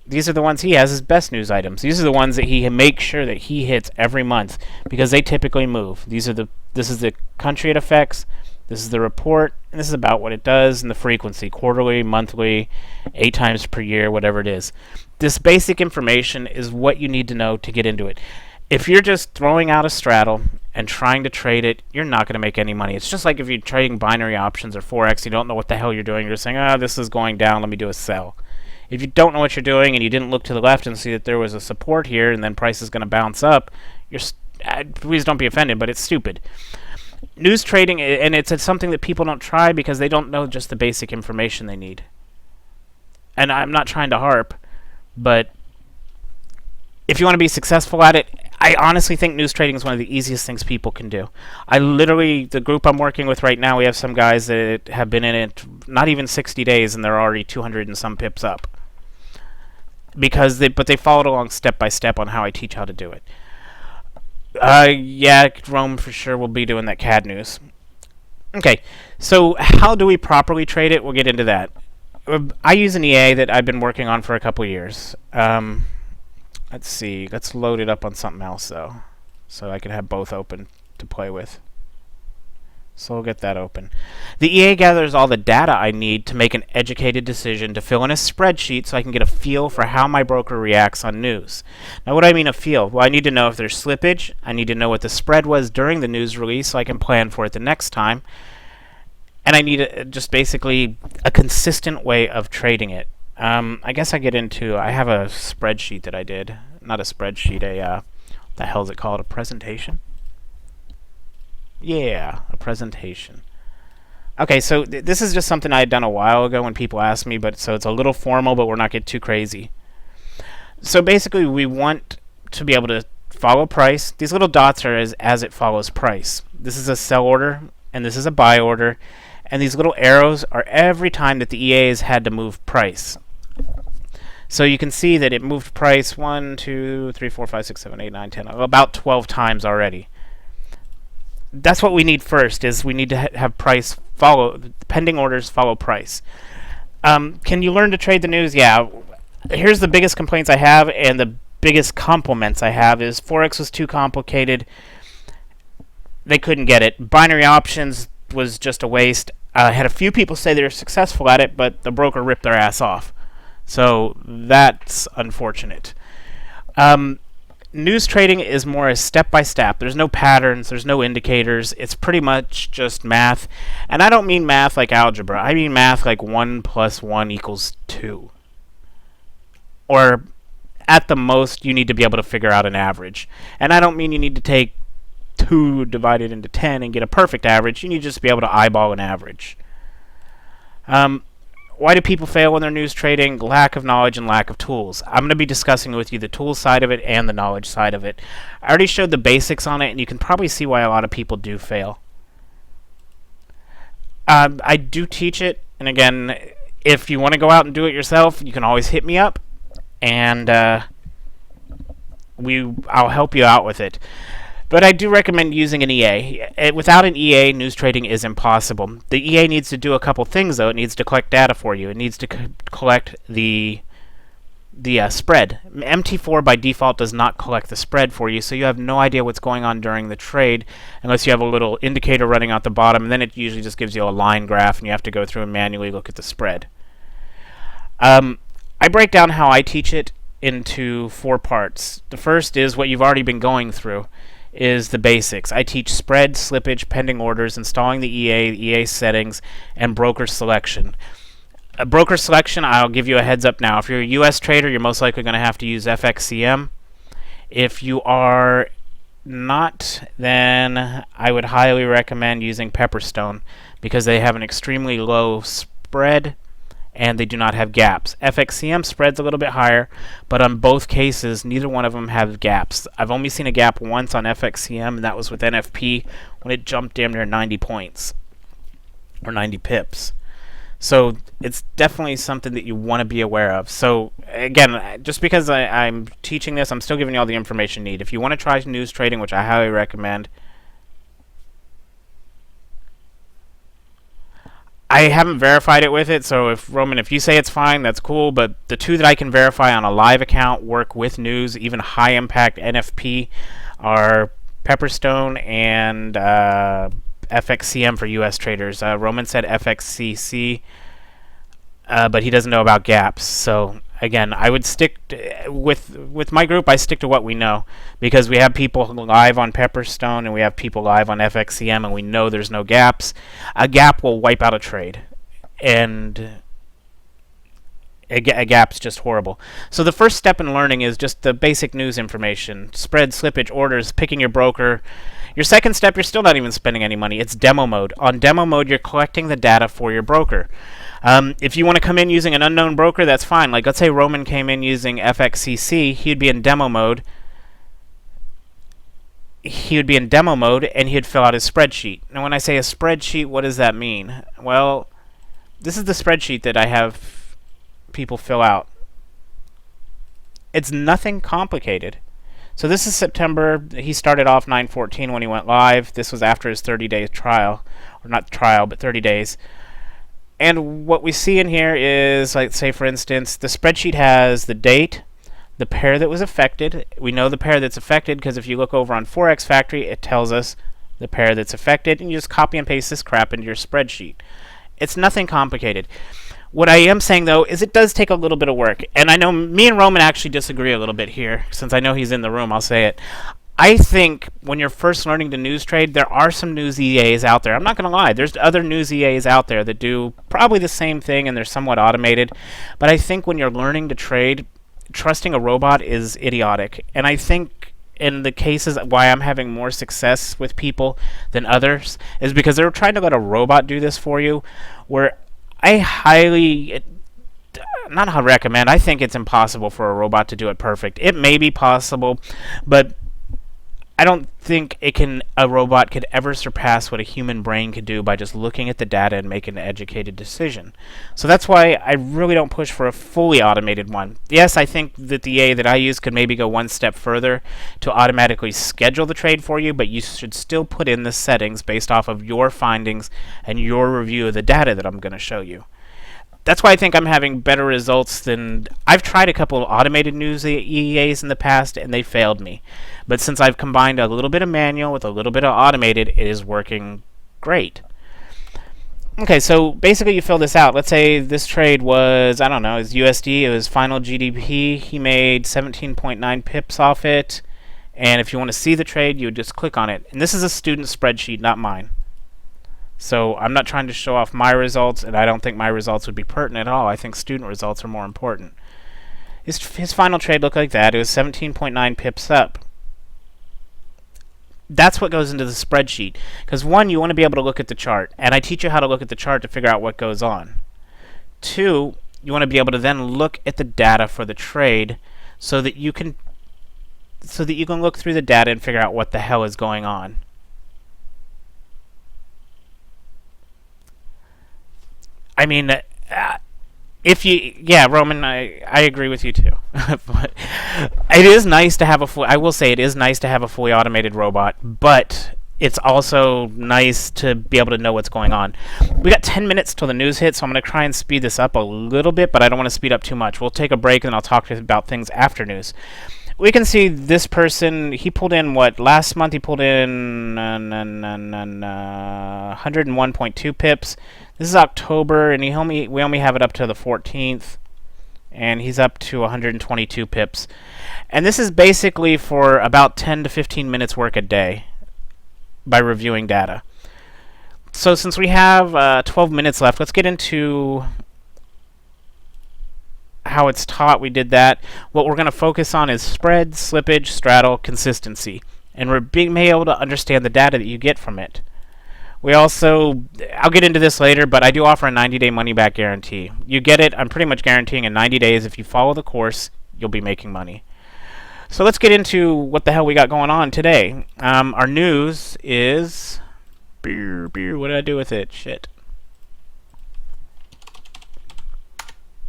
These are the ones he has as best news items. These are the ones that he makes sure that he hits every month because they typically move. This is the country it affects, this is the report, and this is about what it does and the frequency, quarterly, monthly, 8 times per year, whatever it is. This basic information is what you need to know to get into it. If you're just throwing out a straddle and trying to trade it, you're not going to make any money. It's just like if you're trading binary options or Forex, you don't know what the hell you're doing. You're saying, this is going down, let me do a sell. If you don't know what you're doing and you didn't look to the left and see that there was a support here and then price is going to bounce up, please don't be offended, but it's stupid. News trading, and it's something that people don't try because they don't know just the basic information they need. And I'm not trying to harp, but if you want to be successful at it, I honestly think news trading is one of the easiest things people can do. The group I'm working with right now, we have some guys that have been in it not even 60 days and they're already 200 and some pips up. But they followed along step by step on how I teach how to do it. Yeah, Rome for sure will be doing that CAD news. Okay, so how do we properly trade it? We'll get into that. I use an EA that I've been working on for a couple years. Let's see. Let's load it up on something else, though, so I can have both open to play with. So we'll get that open. The EA gathers all the data I need to make an educated decision to fill in a spreadsheet so I can get a feel for how my broker reacts on news. Now, what do I mean a feel? Well, I need to know if there's slippage. I need to know what the spread was during the news release so I can plan for it the next time. And I need just basically a consistent way of trading it. I guess I have a spreadsheet that I did. Not a spreadsheet, what the hell is it called? A presentation? Yeah, a presentation. Okay, so this is just something I had done a while ago when people asked me, so it's a little formal, but we're not getting too crazy. So basically, we want to be able to follow price. These little dots are as it follows price. This is a sell order, and this is a buy order, and these little arrows are every time that the EA has had to move price. So you can see that it moved price 1, 2, 3, 4, 5, 6, 7, 8, 9, 10, about 12 times already. That's what we need first, is we need to have price follow, pending orders follow price. Can you learn to trade the news? Yeah. Here's the biggest complaints I have, and the biggest compliments I have is Forex was too complicated. They couldn't get it. Binary options was just a waste. I had a few people say they were successful at it, but the broker ripped their ass off. So that's unfortunate. News trading is more a step-by-step. There's no patterns. There's no indicators. It's pretty much just math. And I don't mean math like algebra. I mean math like 1 + 1 = 2. Or at the most, you need to be able to figure out an average. And I don't mean you need to take 2 divided into 10 and get a perfect average. You need to just be able to eyeball an average. Why do people fail when they're news trading? Lack of knowledge and lack of tools. I'm going to be discussing with you the tools side of it and the knowledge side of it. I already showed the basics on it, and you can probably see why a lot of people do fail. I do teach it, and again, if you want to go out and do it yourself, you can always hit me up, and I'll help you out with it. But I do recommend using an EA. Without an EA, news trading is impossible. The EA needs to do a couple things, though. It needs to collect data for you. It needs to collect the spread. MT4 by default does not collect the spread for you, so you have no idea what's going on during the trade unless you have a little indicator running out the bottom, and then it usually just gives you a line graph, and you have to go through and manually look at the spread. I break down how I teach it into 4 parts. The first is what you've already been going through, is the basics. I teach spread, slippage, pending orders, installing the EA settings, and broker selection. A broker selection, I'll give you a heads up now. If you're a US trader, you're most likely going to have to use FXCM. If you are not, then I would highly recommend using Pepperstone because they have an extremely low spread and they do not have gaps. FXCM spread's a little bit higher, but on both cases, neither one of them have gaps. I've only seen a gap once on FXCM, and that was with NFP when it jumped damn near 90 points or 90 pips. So it's definitely something that you want to be aware of. So again, just because I'm teaching this, I'm still giving you all the information you need. If you want to try news trading, which I highly recommend, I haven't verified it with it, so if Roman, if you say it's fine, that's cool, but the 2 that I can verify on a live account work with news, even high impact NFP, are Pepperstone and FXCM for US traders. Roman said FXCC, but he doesn't know about gaps. So again, I would stick with my group. I stick to what we know because we have people live on Pepperstone and we have people live on FXCM, and we know there's no gaps. A gap will wipe out a trade, and a gap's just horrible. So the first step in learning is just the basic news information: spread, slippage, orders, picking your broker. Your second step, you're still not even spending any money. It's demo mode. On demo mode, you're collecting the data for your broker. If you want to come in using an unknown broker, that's fine. Like, let's say Roman came in using FXCC, he'd be in demo mode. He would be in demo mode, and he'd fill out his spreadsheet. Now, when I say a spreadsheet, what does that mean? Well, this is the spreadsheet that I have people fill out. It's nothing complicated. So this is September. He started off 9/14 when he went live. This was after his 30-day trial, or not trial, but 30 days. And what we see in here is, like, say for instance, the spreadsheet has the date, the pair that was affected. We know the pair that's affected because if you look over on Forex Factory, it tells us the pair that's affected, and you just copy and paste this crap into your spreadsheet. It's nothing complicated. What I am saying, though, is it does take a little bit of work. And I know me and Roman actually disagree a little bit here. Since I know he's in the room, I'll say it. I think when you're first learning to news trade, there are some news EAs out there. I'm not going to lie. There's other news EAs out there that do probably the same thing, and they're somewhat automated. But I think when you're learning to trade, trusting a robot is idiotic. And I think in the cases why I'm having more success with people than others is because they're trying to let a robot do this for you, where I highly, not recommend, I think it's impossible for a robot to do it perfect. It may be possible, but I don't think a robot could ever surpass what a human brain could do by just looking at the data and making an educated decision. So that's why I really don't push for a fully automated one. Yes, I think that the EA that I use could maybe go one step further to automatically schedule the trade for you, but you should still put in the settings based off of your findings and your review of the data that I'm going to show you. That's why I think I'm having better results than... I've tried a couple of automated news EAs in the past, and they failed me. But since I've combined a little bit of manual with a little bit of automated, it is working great. Okay, so basically you fill this out. Let's say this trade was, I don't know, is USD, it was final GDP. He made 17.9 pips off it. And if you want to see the trade, you would just click on it. And this is a student spreadsheet, not mine. So I'm not trying to show off my results, and I don't think my results would be pertinent at all. I think student results are more important. His final trade looked like that. It was 17.9 pips up. That's what goes into the spreadsheet. Because one, you want to be able to look at the chart, and I teach you how to look at the chart to figure out what goes on. Two, you want to be able to then look at the data for the trade so that you can look through the data and figure out what the hell is going on. I mean, Roman, I agree with you too. But it is nice to have I will say it is nice to have a fully automated robot, but it's also nice to be able to know what's going on. We got 10 minutes till the news hits, so I'm going to try and speed this up a little bit, but I don't want to speed up too much. We'll take a break, and I'll talk to you about things after news. We can see this person, he pulled in last month he pulled in 101.2 pips. This is October, and we only have it up to the 14th, and he's up to 122 pips. And this is basically for about 10 to 15 minutes work a day by reviewing data. So since we have 12 minutes left, let's get into how it's taught. We did that. What we're going to focus on is spread, slippage, straddle, consistency, and we're being able to understand the data that you get from it. We also, I'll get into this later, but I do offer a 90-day money-back guarantee. You get it, I'm pretty much guaranteeing in 90 days, if you follow the course, you'll be making money. So let's get into what the hell we got going on today. Our news is... Beer, what did I do with it? Shit.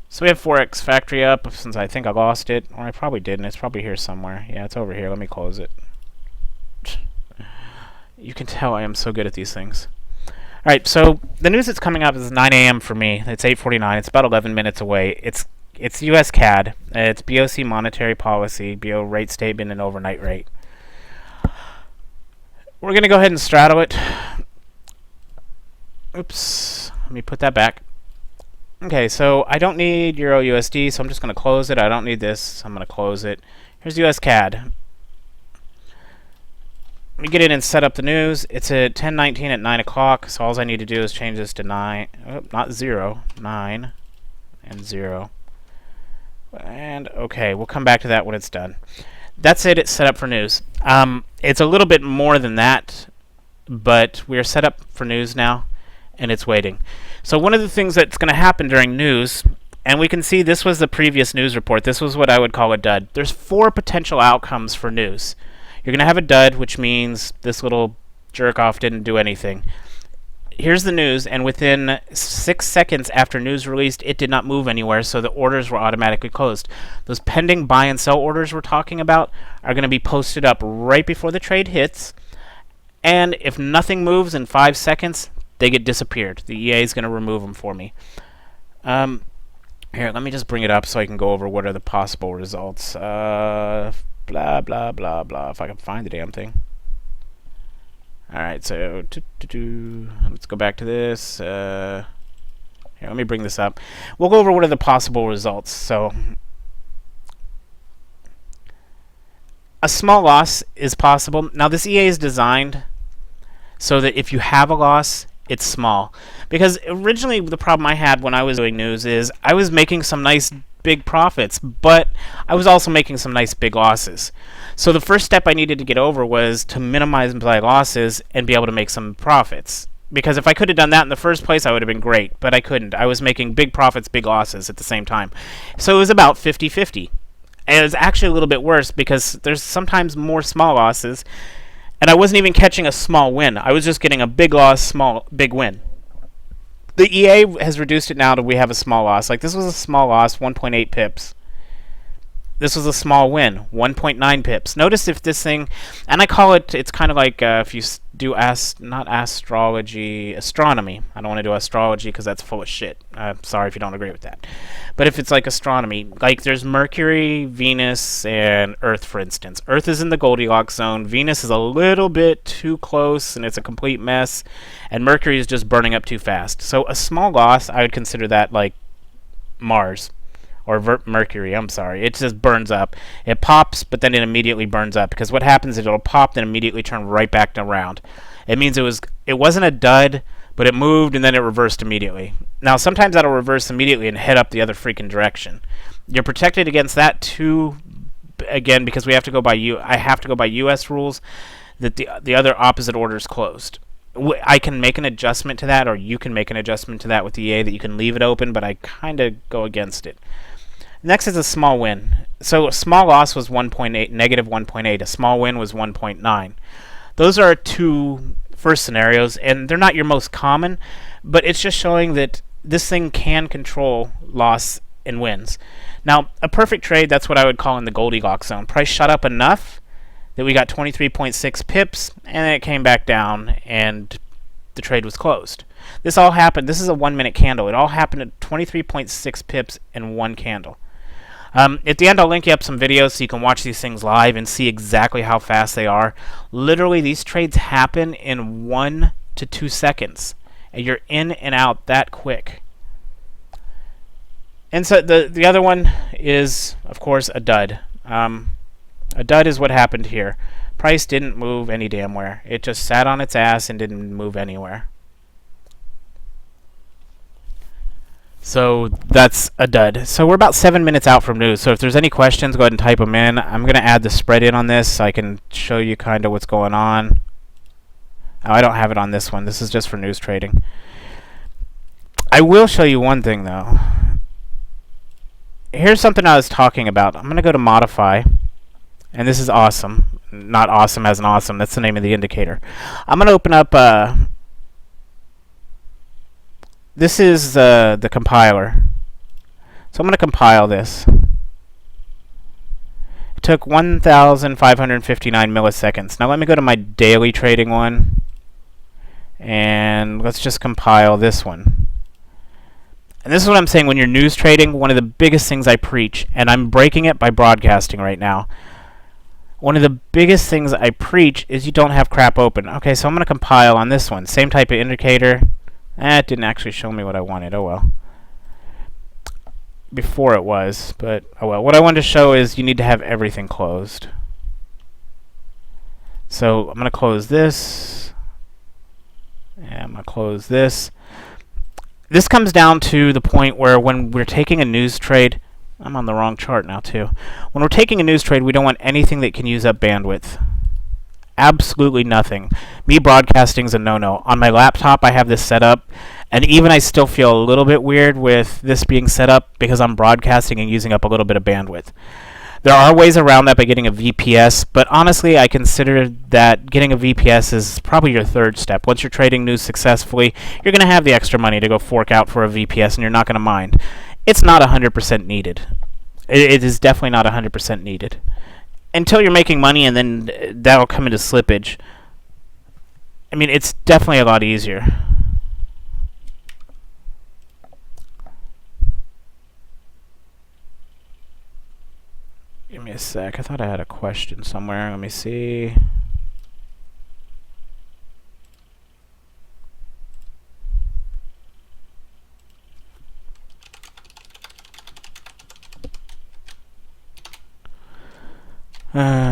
So we have Forex Factory up, since I think I lost it. Or I probably didn't. It's probably here somewhere. Yeah, it's over here. Let me close it. You can tell I am so good at these things. Alright, so the news that's coming up is 9 a.m. for me. It's 8:49. It's about 11 minutes away. It's US CAD. It's BOC monetary policy, BO rate statement, and overnight rate. We're going to go ahead and straddle it. Oops. Let me put that back. Okay, so I don't need Euro USD, so I'm just going to close it. I don't need this, so I'm going to close it. Here's US CAD. Let me get in and set up the news. It's at 10:19 at 9 o'clock, so all I need to do is change this to 9, not 0, 9, and 0. And okay, we'll come back to that when it's done. That's it, it's set up for news. It's a little bit more than that, but we're set up for news now, and it's waiting. So one of the things that's going to happen during news, and we can see this was the previous news report. This was what I would call a dud. There's 4 potential outcomes for news. You're going to have a dud, which means this little jerk-off didn't do anything. Here's the news, and within 6 seconds after news released, it did not move anywhere, so the orders were automatically closed. Those pending buy and sell orders we're talking about are going to be posted up right before the trade hits, and if nothing moves in 5 seconds, they get disappeared. The EA is going to remove them for me. Here, let me just bring it up so I can go over what are the possible results. Blah, blah, blah, blah, if I can find the damn thing. Alright, so let's go back to this. Here, let me bring this up. We'll go over what are the possible results. So, a small loss is possible. Now, this EA is designed so that if you have a loss, it's small. Because originally, the problem I had when I was doing news is I was making some nice big profits, but I was also making some nice big losses. So the first step I needed to get over was to minimize my losses and be able to make some profits. Because if I could have done that in the first place, I would have been great, but I couldn't. I was making big profits, big losses at the same time. So it was about 50-50. And it was actually a little bit worse because there's sometimes more small losses, and I wasn't even catching a small win. I was just getting a big loss, big win. The EA has reduced it now to we have a small loss. Like this was a small loss, 1.8 pips. This was a small win, 1.9 pips. Notice if this thing, and I call it, it's kind of like if you do not astrology, astronomy. I don't want to do astrology because that's full of shit. Sorry if you don't agree with that. But if it's like astronomy, like there's Mercury, Venus, and Earth, for instance. Earth is in the Goldilocks zone. Venus is a little bit too close, and it's a complete mess. And Mercury is just burning up too fast. So a small loss, I would consider that like Mars. Or Mercury, I'm sorry. It just burns up. It pops, but then it immediately burns up. Because what happens is it'll pop, then immediately turn right back around. It means it wasn't a dud, but it moved, and then it reversed immediately. Now, sometimes that'll reverse immediately and head up the other freaking direction. You're protected against that, too, again, because we have to go by I have to go by U.S. rules. that the other opposite order is closed. I can make an adjustment to that, or you can make an adjustment to that with EA that you can leave it open, but I kind of go against it. Next is a small win. So a small loss was 1.8, negative 1.8. A small win was 1.9. Those are two first scenarios, and they're not your most common, but it's just showing that this thing can control loss and wins. Now, a perfect trade, that's what I would call in the Goldilocks zone. Price shot up enough that we got 23.6 pips, and then it came back down, and the trade was closed. This all happened, this is a 1 minute candle. It all happened at 23.6 pips in one candle. At the end, I'll link you up some videos so you can watch these things live and see exactly how fast they are. Literally, these trades happen in 1 to 2 seconds, and you're in and out that quick. And so the other one is, of course, a dud. A dud is what happened here. Price didn't move any damn where. It just sat on its ass and didn't move anywhere. So that's a dud. So we're about 7 minutes out from news. So if there's any questions, go ahead and type them in. I'm going to add the spread in on this so I can show you kind of what's going on. Oh, I don't have it on this one. This is just for news trading. I will show you one thing, though. Here's something I was talking about. I'm going to go to Modify. And this is awesome. Not awesome as an awesome. That's the name of the indicator. I'm going to open up... This is the compiler. So I'm going to compile this. It took 1,559 milliseconds. Now let me go to my daily trading one. And let's just compile this one. And this is what I'm saying when you're news trading, one of the biggest things I preach, and I'm breaking it by broadcasting right now. One of the biggest things I preach is you don't have crap open. Okay, so I'm going to compile on this one. Same type of indicator. It didn't actually show me what I wanted. Oh well. Before it was, but oh well. What I wanted to show is you need to have everything closed. So I'm going to close this. And I'm going to close this. This comes down to the point where when we're taking a news trade, I'm on the wrong chart now too. When we're taking a news trade, we don't want anything that can use up bandwidth. Absolutely nothing. Me broadcasting is a no-no. On my laptop, I have this set up, and even I still feel a little bit weird with this being set up because I'm broadcasting and using up a little bit of bandwidth. There are ways around that by getting a VPS, but honestly, I consider that getting a VPS is probably your third step. Once you're trading news successfully, you're going to have the extra money to go fork out for a VPS, and you're not going to mind. It's not 100% needed. It is definitely not 100% needed. Until you're making money, and then that'll come into slippage. I mean, it's definitely a lot easier. Give me a sec. I thought I had a question somewhere. Let me see.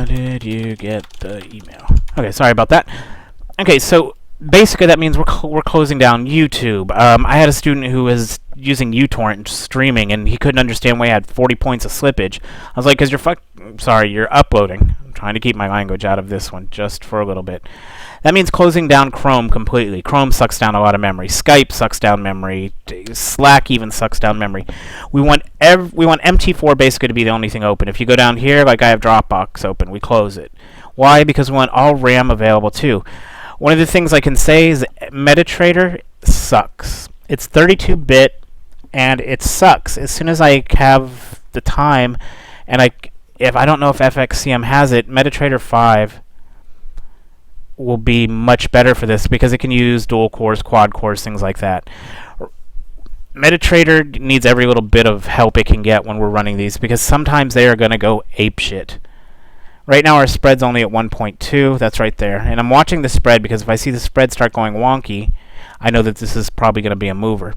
Did you get the email? Okay, sorry about that. Okay, so basically that means we're closing down YouTube. I had a student who was using uTorrent streaming, and he couldn't understand why he had 40 points of slippage. I was like, because you're uploading. I'm trying to keep my language out of this one just for a little bit. That means closing down Chrome completely. Chrome sucks down a lot of memory. Skype sucks down memory. Slack even sucks down memory. We want MT4 basically to be the only thing open. If you go down here, like I have Dropbox open, we close it. Why? Because we want all RAM available too. One of the things I can say is MetaTrader sucks. It's 32-bit, and it sucks. As soon as I have the time, and if I don't know if FXCM has it, MetaTrader 5 will be much better for this because it can use dual cores, quad cores, things like that. MetaTrader needs every little bit of help it can get when we're running these because sometimes they are going to go apeshit. Right now our spread's only at 1.2. That's right there. And I'm watching the spread because if I see the spread start going wonky, I know that this is probably going to be a mover.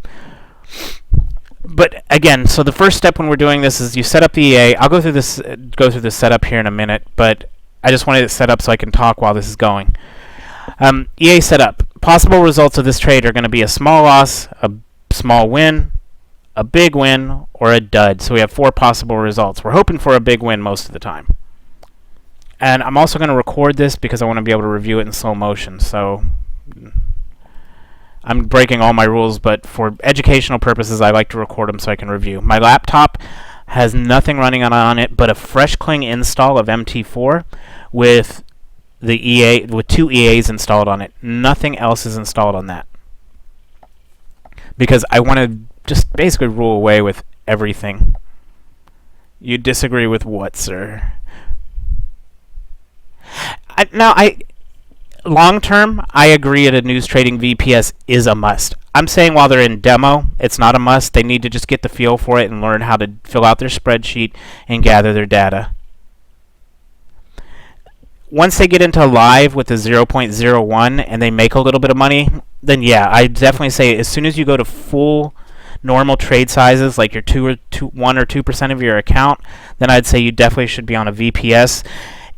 But again, so the first step when we're doing this is you set up the EA. I'll go through this setup here in a minute, but I just wanted it set up so I can talk while this is going. EA setup. Possible results of this trade are going to be a small loss, a small win, a big win, or a dud. So we have 4 possible results. We're hoping for a big win most of the time. And I'm also going to record this because I want to be able to review it in slow motion. So I'm breaking all my rules, but for educational purposes, I like to record them so I can review. My laptop has nothing running on it but a fresh clean install of MT4 with with 2 EAs installed on it. Nothing else is installed on that, because I want to just basically rule away with everything. You disagree with what, sir? Long term, I agree that a news trading VPS is a must. I'm saying while they're in demo, it's not a must. They need to just get the feel for it and learn how to fill out their spreadsheet and gather their data. Once they get into live with the 0.01 and they make a little bit of money, then yeah, I definitely say as soon as you go to full normal trade sizes, like your 1 or 2% of your account, then I'd say you definitely should be on a VPS.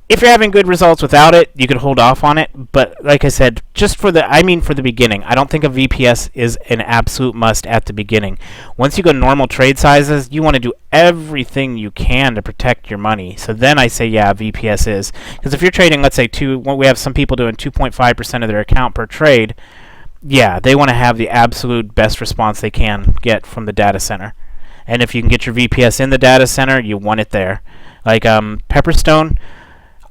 If you're having good results without it, you could hold off on it. But like I said, just for the beginning, I don't think a VPS is an absolute must at the beginning. Once you go normal trade sizes, you want to do everything you can to protect your money. So then I say, yeah, VPS is. Because if you're trading, let's say, we have some people doing 2.5% of their account per trade, yeah, they want to have the absolute best response they can get from the data center. And if you can get your VPS in the data center, you want it there. Like Pepperstone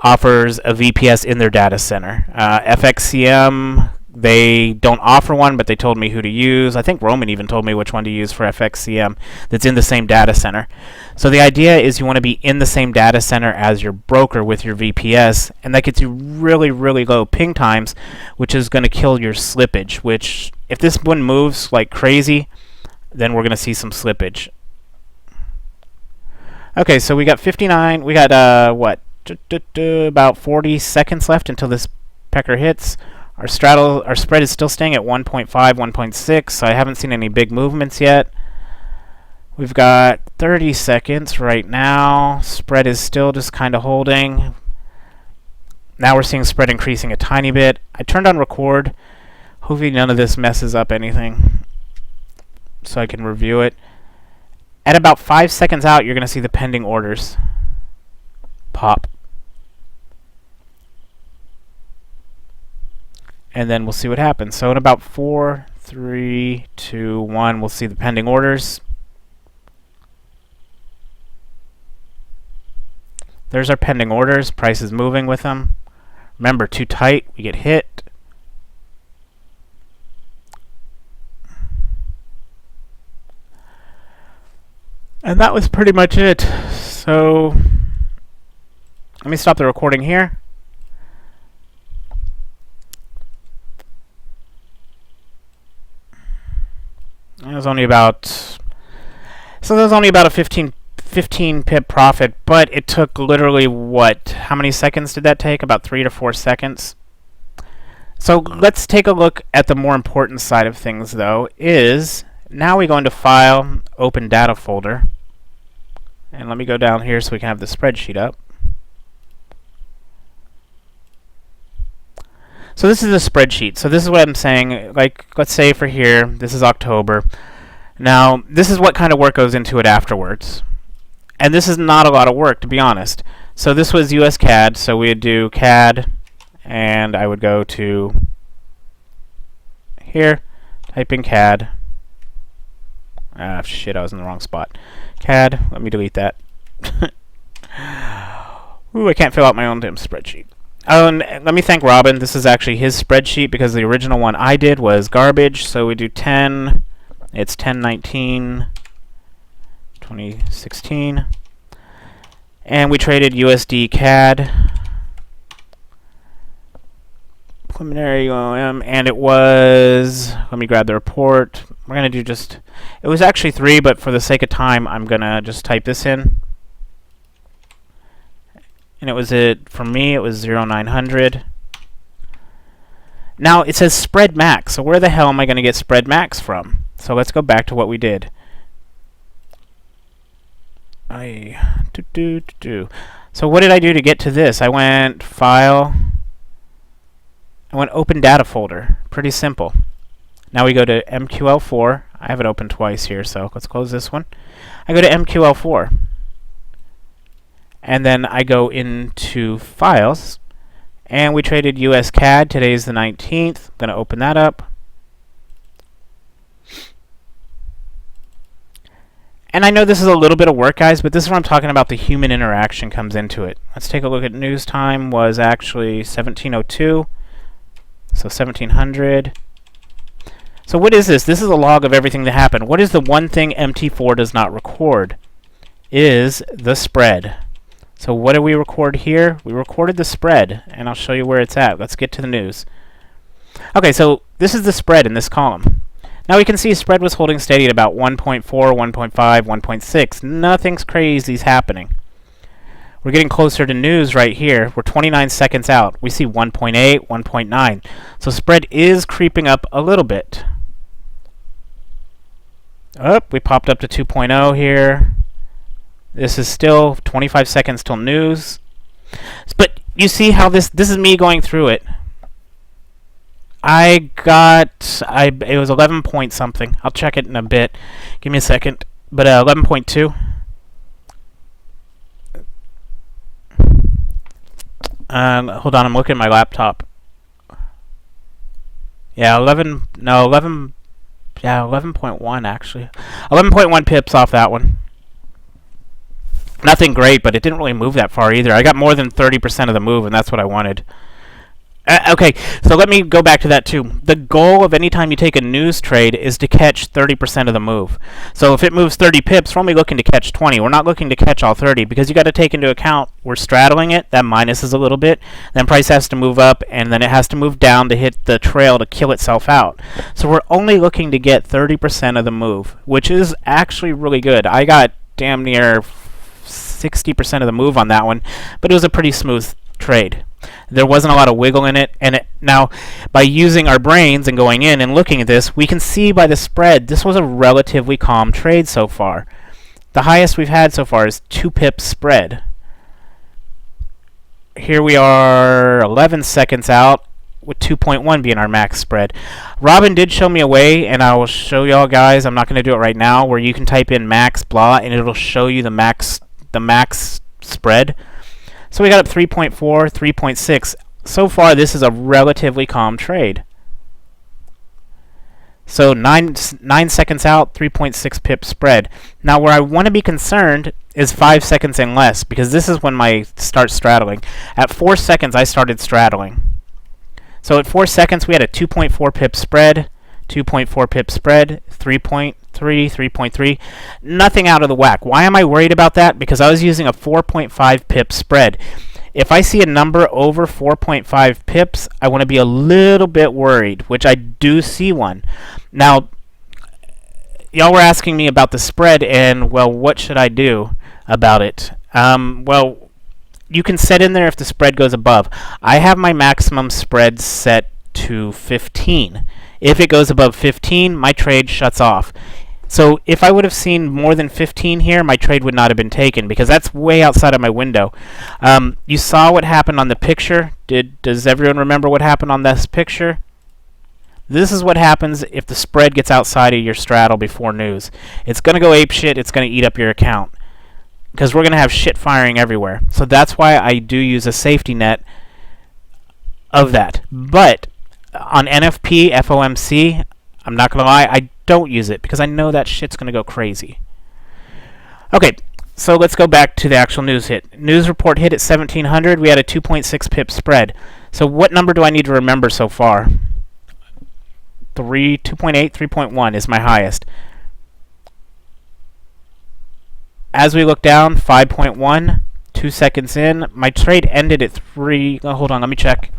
offers a VPS in their data center. FXCM, they don't offer one, but they told me who to use. I think Roman even told me which one to use for FXCM that's in the same data center. So the idea is you want to be in the same data center as your broker with your VPS, and that gets you really, really low ping times, which is going to kill your slippage, which if this one moves like crazy, then we're going to see some slippage. Okay, so we got 59, we got about 40 seconds left until this pecker hits. Our spread is still staying at 1.5, 1.6, so I haven't seen any big movements yet. We've got 30 seconds right now. Spread is still just kind of holding. Now we're seeing spread increasing a tiny bit. I turned on record. Hopefully none of this messes up anything so I can review it. At about 5 seconds out, you're going to see the pending orders pop. And then we'll see what happens. So in about 4, 3, 2, 1, we'll see the pending orders. There's our pending orders. Price is moving with them. Remember, too tight, we get hit. And that was pretty much it. So let me stop the recording here. It was only about a 15 pip profit, but it took literally how many seconds did that take? About 3 to 4 seconds. So let's take a look at the more important side of things, though, is now we go into File, Open Data Folder. And let me go down here so we can have the spreadsheet up. So this is a spreadsheet. So this is what I'm saying. Like, let's say for here, this is October. Now, this is what kind of work goes into it afterwards. And this is not a lot of work, to be honest. So this was US CAD. So we would do CAD, and I would go to here, type in CAD. Ah, shit, I was in the wrong spot. CAD, let me delete that. Ooh, I can't fill out my own damn spreadsheet. Oh, and let me thank Robin. This is actually his spreadsheet because the original one I did was garbage. So we do 10. It's 10/19, 2016. And we traded USD CAD. Preliminary OM. And it was, let me grab the report. We're going to do it was actually 3, but for the sake of time, I'm going to just type this in. And for me, it was 0900. Now, it says spread max. So where the hell am I going to get spread max from? So let's go back to what we did. So what did I do to get to this? I went File. I went Open Data Folder. Pretty simple. Now we go to MQL4. I have it open twice here, so let's close this one. I go to MQL4. And then I go into Files, and we traded US CAD. Today is the 19th. I'm going to open that up. And I know this is a little bit of work, guys, but this is where I'm talking about the human interaction comes into it. Let's take a look at news time. Was actually 1702, so 1700. So what is this? This is a log of everything that happened. What is the one thing MT4 does not record? Is the spread. So what do we record here? We recorded the spread, and I'll show you where it's at. Let's get to the news. Okay, so this is the spread in this column. Now we can see spread was holding steady at about 1.4, 1.5, 1.6. Nothing's crazy's happening. We're getting closer to news right here. We're 29 seconds out. We see 1.8, 1.9. So spread is creeping up a little bit. We popped up to 2.0 here. This is still 25 seconds till news. But you see how this is me going through it. It was 11 point something. I'll check it in a bit. Give me a second. But 11.2. Hold on, I'm looking at my laptop. Yeah, 11.1 actually. 11.1 pips off that one. Nothing great, but it didn't really move that far either. I got more than 30% of the move, and that's what I wanted. Okay, so let me go back to that too. The goal of any time you take a news trade is to catch 30% of the move. So if it moves 30 pips, we're only looking to catch 20. We're not looking to catch all 30 because you got to take into account we're straddling it. That minus is a little bit. Then price has to move up, and then it has to move down to hit the trail to kill itself out. So we're only looking to get 30% of the move, which is actually really good. I got damn near 60% of the move on that one, but it was a pretty smooth trade. There wasn't a lot of wiggle in it, and now by using our brains and going in and looking at this, we can see by the spread this was a relatively calm trade so far. The highest we've had so far is 2 pips spread. Here we are 11 seconds out with 2.1 being our max spread. Robin did show me a way, and I will show y'all guys. I'm not going to do it right now, where you can type in max blah and it'll show you the max spread. So we got up 3.4, 3.6. So far, this is a relatively calm trade. So 9 seconds out, 3.6 pip spread. Now, where I want to be concerned is 5 seconds and less, because this is when I start straddling. At 4 seconds, I started straddling. So at 4 seconds, we had a 2.4 pip spread, 2.4 pip spread, 3.3, 3.3. Nothing out of the whack. Why am I worried about that? Because I was using a 4.5 pip spread. If I see a number over 4.5 pips, I want to be a little bit worried, which I do see one. Now, y'all were asking me about the spread, and, well, what should I do about it? Well, you can set in there if the spread goes above. I have my maximum spread set to 15. If it goes above 15, my trade shuts off. So if I would have seen more than 15 here, my trade would not have been taken, because that's way outside of my window. You saw what happened on the picture. Does everyone remember what happened on this picture? This is what happens if the spread gets outside of your straddle before news. It's going to go ape shit. It's going to eat up your account, because we're going to have shit firing everywhere. So that's why I do use a safety net of that. But on NFP, FOMC, I'm not going to lie, I don't use it because I know that shit's going to go crazy. Okay, so let's go back to the actual news hit. News report hit at 1700. We had a 2.6 pip spread. So what number do I need to remember so far? 2.8, 3.1 is my highest. As we look down, 5.1, 2 seconds in. My trade ended at 3. Oh, hold on, let me check.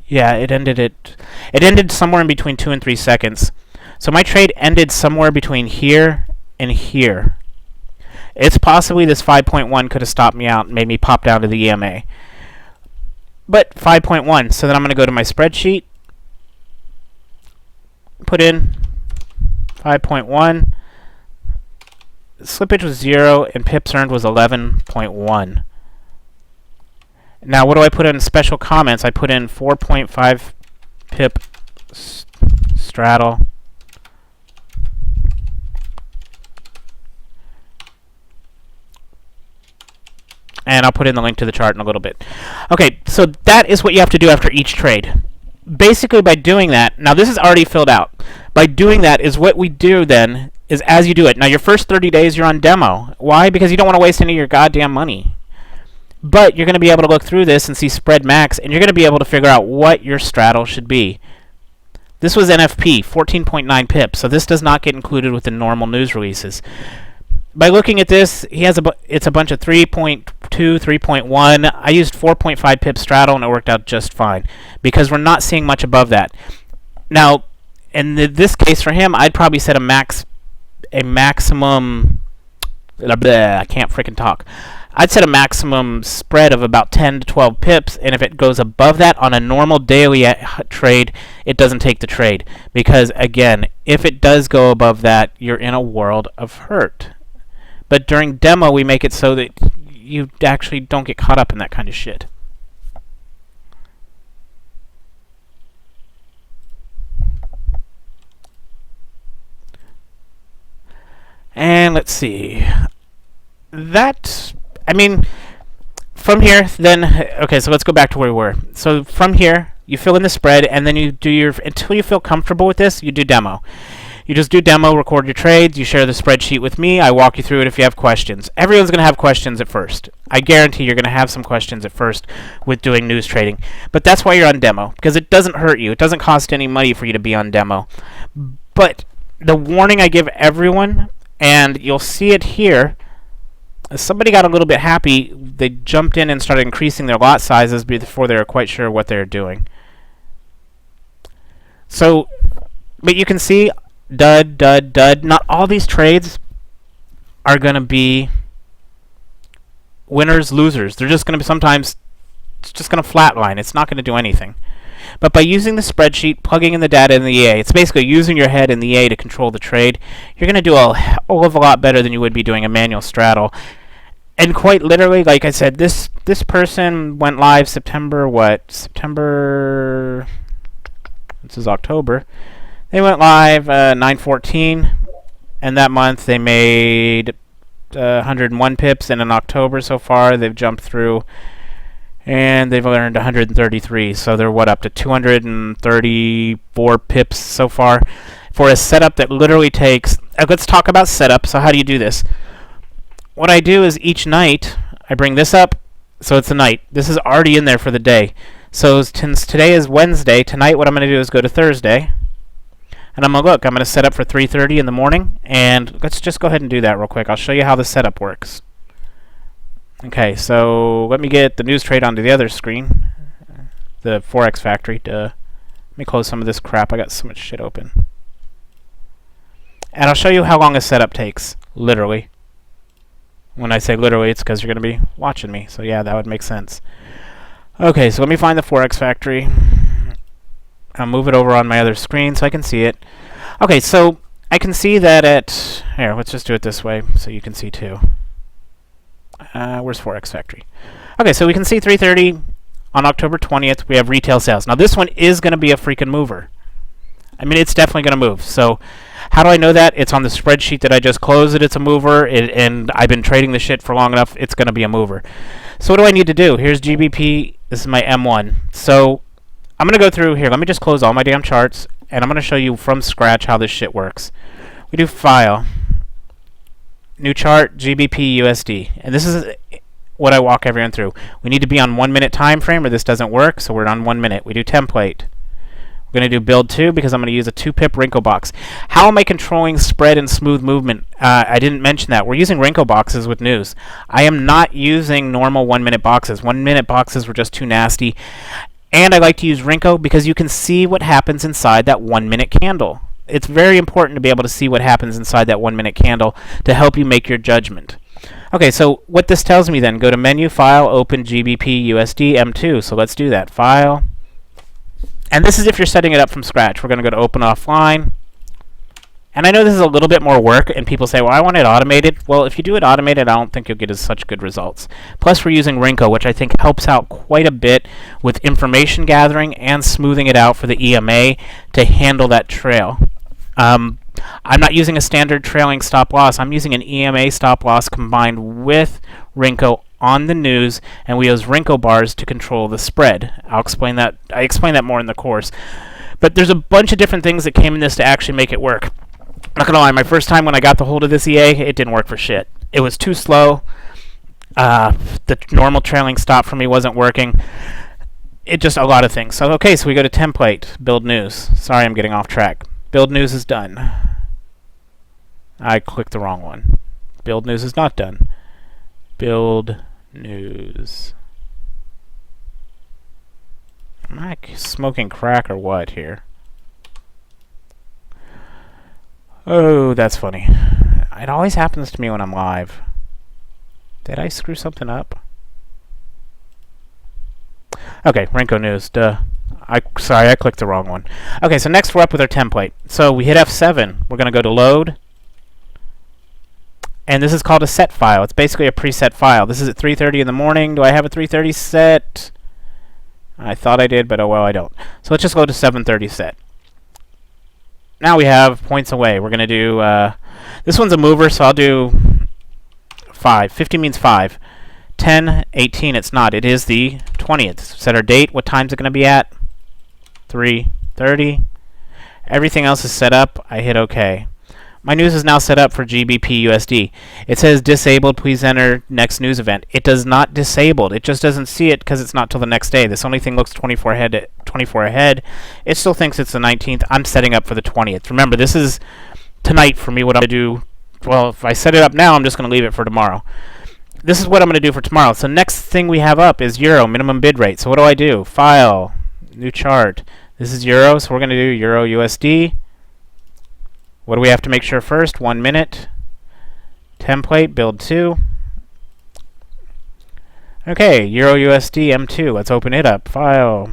Yeah, it ended somewhere in between 2 and 3 seconds. So my trade ended somewhere between here and here. It's possibly this 5.1 could have stopped me out and made me pop down to the EMA. But 5.1, so then I'm going to go to my spreadsheet, put in 5.1. Slippage was 0, and pips earned was 11.1. Now, what do I put in special comments? I put in 4.5 pip straddle. And I'll put in the link to the chart in a little bit. Okay, so that is what you have to do after each trade. Basically, by doing that, now this is already filled out. By doing that is what we do then, is as you do it. Now, your first 30 days, you're on demo. Why? Because you don't want to waste any of your goddamn money. But you're going to be able to look through this and see spread max, and you're going to be able to figure out what your straddle should be. This was NFP, 14.9 pips, so this does not get included with the normal news releases. By looking at this, it's a bunch of 3.2, 3.1. I used 4.5 pip straddle, and it worked out just fine, because we're not seeing much above that. Now, in this case for him, I'd probably set a maximum... I can't freaking talk. I'd set a maximum spread of about 10 to 12 pips, and if it goes above that on a normal daily trade, it doesn't take the trade. Because, again, if it does go above that, you're in a world of hurt. But during demo, we make it so that you actually don't get caught up in that kind of shit. And let's see. From here, then, okay, so let's go back to where we were. So from here, you fill in the spread, and then you do until you feel comfortable with this, you do demo. You just do demo, record your trades, you share the spreadsheet with me, I walk you through it if you have questions. Everyone's going to have questions at first. I guarantee you're going to have some questions at first with doing news trading. But that's why you're on demo, because it doesn't hurt you. It doesn't cost any money for you to be on demo. But the warning I give everyone, and you'll see it here, somebody got a little bit happy. They jumped in and started increasing their lot sizes before they were quite sure what they were doing. So, but you can see, dud, dud, dud. Not all these trades are going to be winners, losers. They're just going to be sometimes, it's just going to flatline. It's not going to do anything. But by using the spreadsheet, plugging in the data in the EA, it's basically using your head in the EA to control the trade. You're going to do a hell of a lot better than you would be doing a manual straddle. And quite literally, like I said, this person went live September, this is October. They went live 9/14, and that month they made 101 pips, and in October so far they've jumped through, and they've earned 133, so they're up to 234 pips so far for a setup that literally takes... let's talk about setup. So how do you do this? What I do is each night, I bring this up, so it's a night. This is already in there for the day. So since today is Wednesday, tonight what I'm going to do is go to Thursday, and I'm going to set up for 3:30 in the morning, and let's just go ahead and do that real quick. I'll show you how the setup works. Okay, so let me get the news trade onto the other screen, the Forex Factory. Let me close some of this crap. I got so much shit open. And I'll show you how long a setup takes, literally. When I say literally, it's because you're going to be watching me. So yeah, that would make sense. Okay, so let me find the Forex Factory. I'll move it over on my other screen so I can see it. Okay, so I can see that here, let's just do it this way so you can see too. Where's Forex Factory? Okay, so we can see 3:30 on October 20th. We have retail sales. Now this one is going to be a freaking mover. I mean, it's definitely going to move. So how do I know that? It's on the spreadsheet that I just closed it's a mover, and I've been trading the shit for long enough. It's going to be a mover. So what do I need to do? Here's GBP. This is my M1. So I'm going to go through here. Let me just close all my damn charts, and I'm going to show you from scratch how this shit works. We do File, New Chart, GBP USD. And this is what I walk everyone through. We need to be on 1 minute time frame or this doesn't work, so we're on 1 minute. We do Template. We're going to do build 2 because I'm going to use a 2-pip Renko box. How am I controlling spread and smooth movement? I didn't mention that. We're using Renko boxes with news. I am not using normal 1 minute boxes. 1 minute boxes were just too nasty. And I like to use Renko because you can see what happens inside that 1 minute candle. It's very important to be able to see what happens inside that 1 minute candle to help you make your judgment. Okay, so what this tells me then, go to Menu, File, Open GBP USD M2. So let's do that. File. And this is if you're setting it up from scratch. We're going to go to Open Offline. And I know this is a little bit more work, and people say, well, I want it automated. Well, if you do it automated, I don't think you'll get as such good results. Plus, we're using Renko, which I think helps out quite a bit with information gathering and smoothing it out for the EMA to handle that trail. I'm not using a standard trailing stop loss. I'm using an EMA stop loss combined with Renko on the news, and we use Renko bars to control the spread. I explain that more in the course. But there's a bunch of different things that came in this to actually make it work. Not gonna lie, my first time when I got the hold of this EA, it didn't work for shit. It was too slow. The normal trailing stop for me wasn't working. It just a lot of things. So okay, so we go to template, build news. Sorry, I'm getting off track. Build news is done. I clicked the wrong one. Build news is not done. Build news. Am I smoking crack or what here? Oh, that's funny. It always happens to me when I'm live. Did I screw something up? Okay, Renko News, duh. Sorry, I clicked the wrong one. Okay, so next we're up with our template. So we hit F7. We're going to go to load. And this is called a set file. It's basically a preset file. This is at 3:30 in the morning. Do I have a 3:30 set? I thought I did, but oh well, I don't. So let's just go to 7:30 set. Now we have points away. We're going to do... this one's a mover, so I'll do 5. 50 means 5. 10, 18, it's not. It is the 20th. Set our date. What time's it going to be at? 3:30. Everything else is set up. I hit OK. My news is now set up for GBP USD. It says disabled, please enter next news event. It does not disabled. It just doesn't see it because it's not till the next day. This only thing looks 24 ahead. It still thinks it's the 19th. I'm setting up for the 20th. Remember, this is tonight for me what I'm going to do. Well, if I set it up now, I'm just going to leave it for tomorrow. This is what I'm going to do for tomorrow. So next thing we have up is Euro, minimum bid rate. So what do I do? File, new chart. This is Euro, so we're going to do Euro USD. What do we have to make sure first? 1 minute. Template, build 2. Okay, Euro USD M2. Let's open it up. File.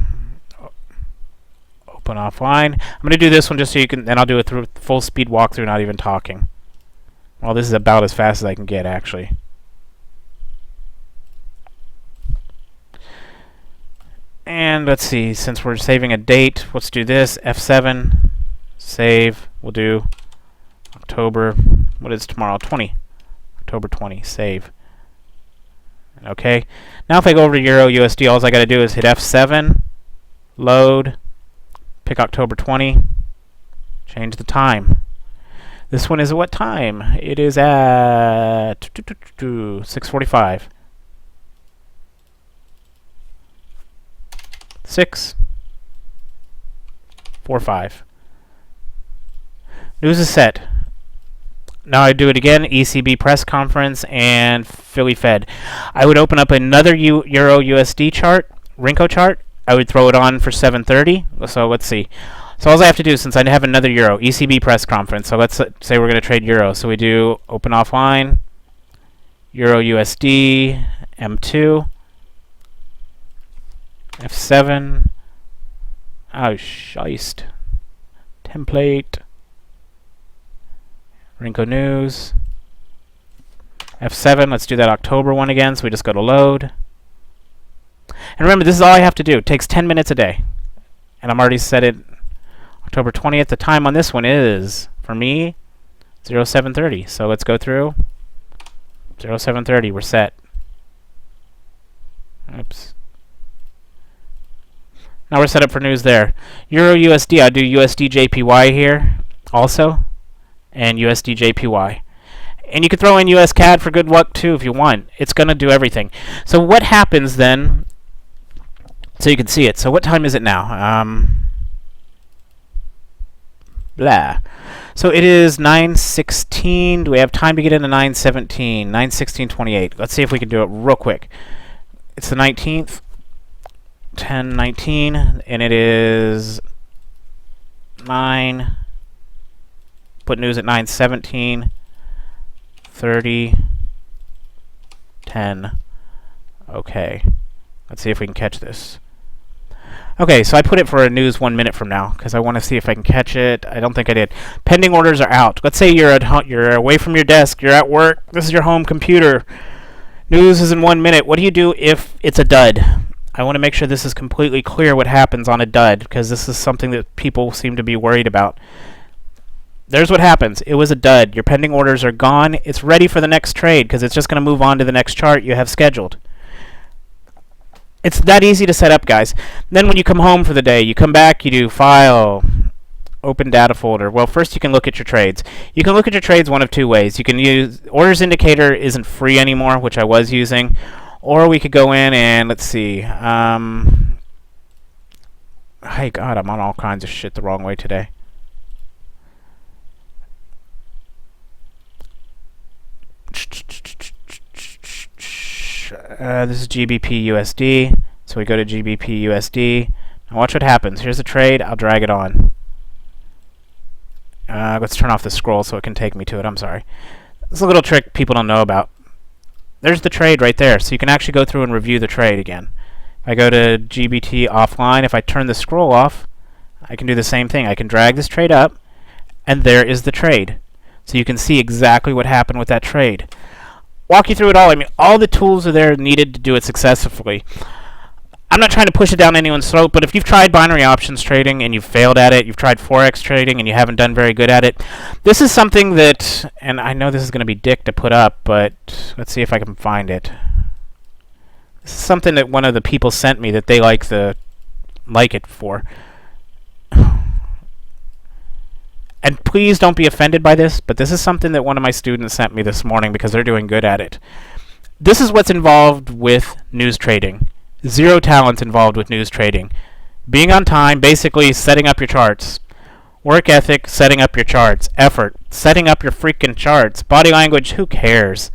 Open offline. I'm going to do this one just so you can, and I'll do it through full speed walkthrough, not even talking. Well, this is about as fast as I can get, actually. And let's see, since we're saving a date, let's do this. F7. Save. We'll do October, what is tomorrow? 20. October 20. Save. Okay. Now if I go over to Euro USD, all I got to do is hit F7, load, pick October 20, change the time. This one is at what time? It is at 6:45. 6:45. News is set. Now I do it again, ECB press conference and Philly Fed. I would open up another Euro USD chart, Renko chart. I would throw it on for 7:30. So let's see. So all I have to do, since I have another Euro, ECB press conference. So let's say we're going to trade Euro. So we do open offline, Euro USD, M2, F7. Oh, scheist. Template. Renko News. F7, let's do that October one again, so we just go to load. And remember, this is all I have to do. It takes 10 minutes a day. And I'm already set it October 20th. The time on this one is, for me, 07:30. So let's go through. 07:30, we're set. Oops. Now we're set up for news there. Euro USD, I do USD JPY here also. And USD JPY. And you can throw in US CAD for good luck too if you want. It's going to do everything. So what happens then, so you can see it. So what time is it now? Blah. So it is 9:16. Do we have time to get into 9:17? 9:16:28. Let's see if we can do it real quick. It's the 19th. 10:19. And it is 9... Put news at 9:17, 30, 10. Okay. Let's see if we can catch this. Okay, so I put it for a news 1 minute from now because I want to see if I can catch it. I don't think I did. Pending orders are out. Let's say you're at you're away from your desk, you're at work, this is your home computer. News is in 1 minute. What do you do if it's a dud? I want to make sure this is completely clear what happens on a dud because this is something that people seem to be worried about. There's what happens. It was a dud. Your pending orders are gone. It's ready for the next trade because it's just going to move on to the next chart you have scheduled. It's that easy to set up, guys. Then when you come home for the day, you come back, you do File, Open Data Folder. Well, first you can look at your trades. You can look at your trades one of two ways. You can use Orders Indicator isn't free anymore, which I was using, or we could go in and let's see. Hey God, I'm on all kinds of shit the wrong way today. This is GBP USD, so we go to GBP USD. Now watch what happens. Here's a trade. I'll drag it on. Let's turn off the scroll so it can take me to it. I'm sorry. This is a little trick people don't know about. There's the trade right there, so you can actually go through and review the trade again. If I go to GBT offline, if I turn the scroll off, I can do the same thing. I can drag this trade up, and there is the trade. So you can see exactly what happened with that trade. Walk you through it all. I mean, all the tools are there needed to do it successfully. I'm not trying to push it down anyone's throat, but if you've tried binary options trading and you've failed at it, you've tried Forex trading and you haven't done very good at it, this is something that, and I know this is going to be dick to put up, but let's see if I can find it. This is something that one of the people sent me that they like it for. And please don't be offended by this, but this is something that one of my students sent me this morning because they're doing good at it. This is what's involved with news trading. Zero talent involved with news trading. Being on time, basically setting up your charts. Work ethic, setting up your charts. Effort, setting up your freaking charts. Body language, who cares?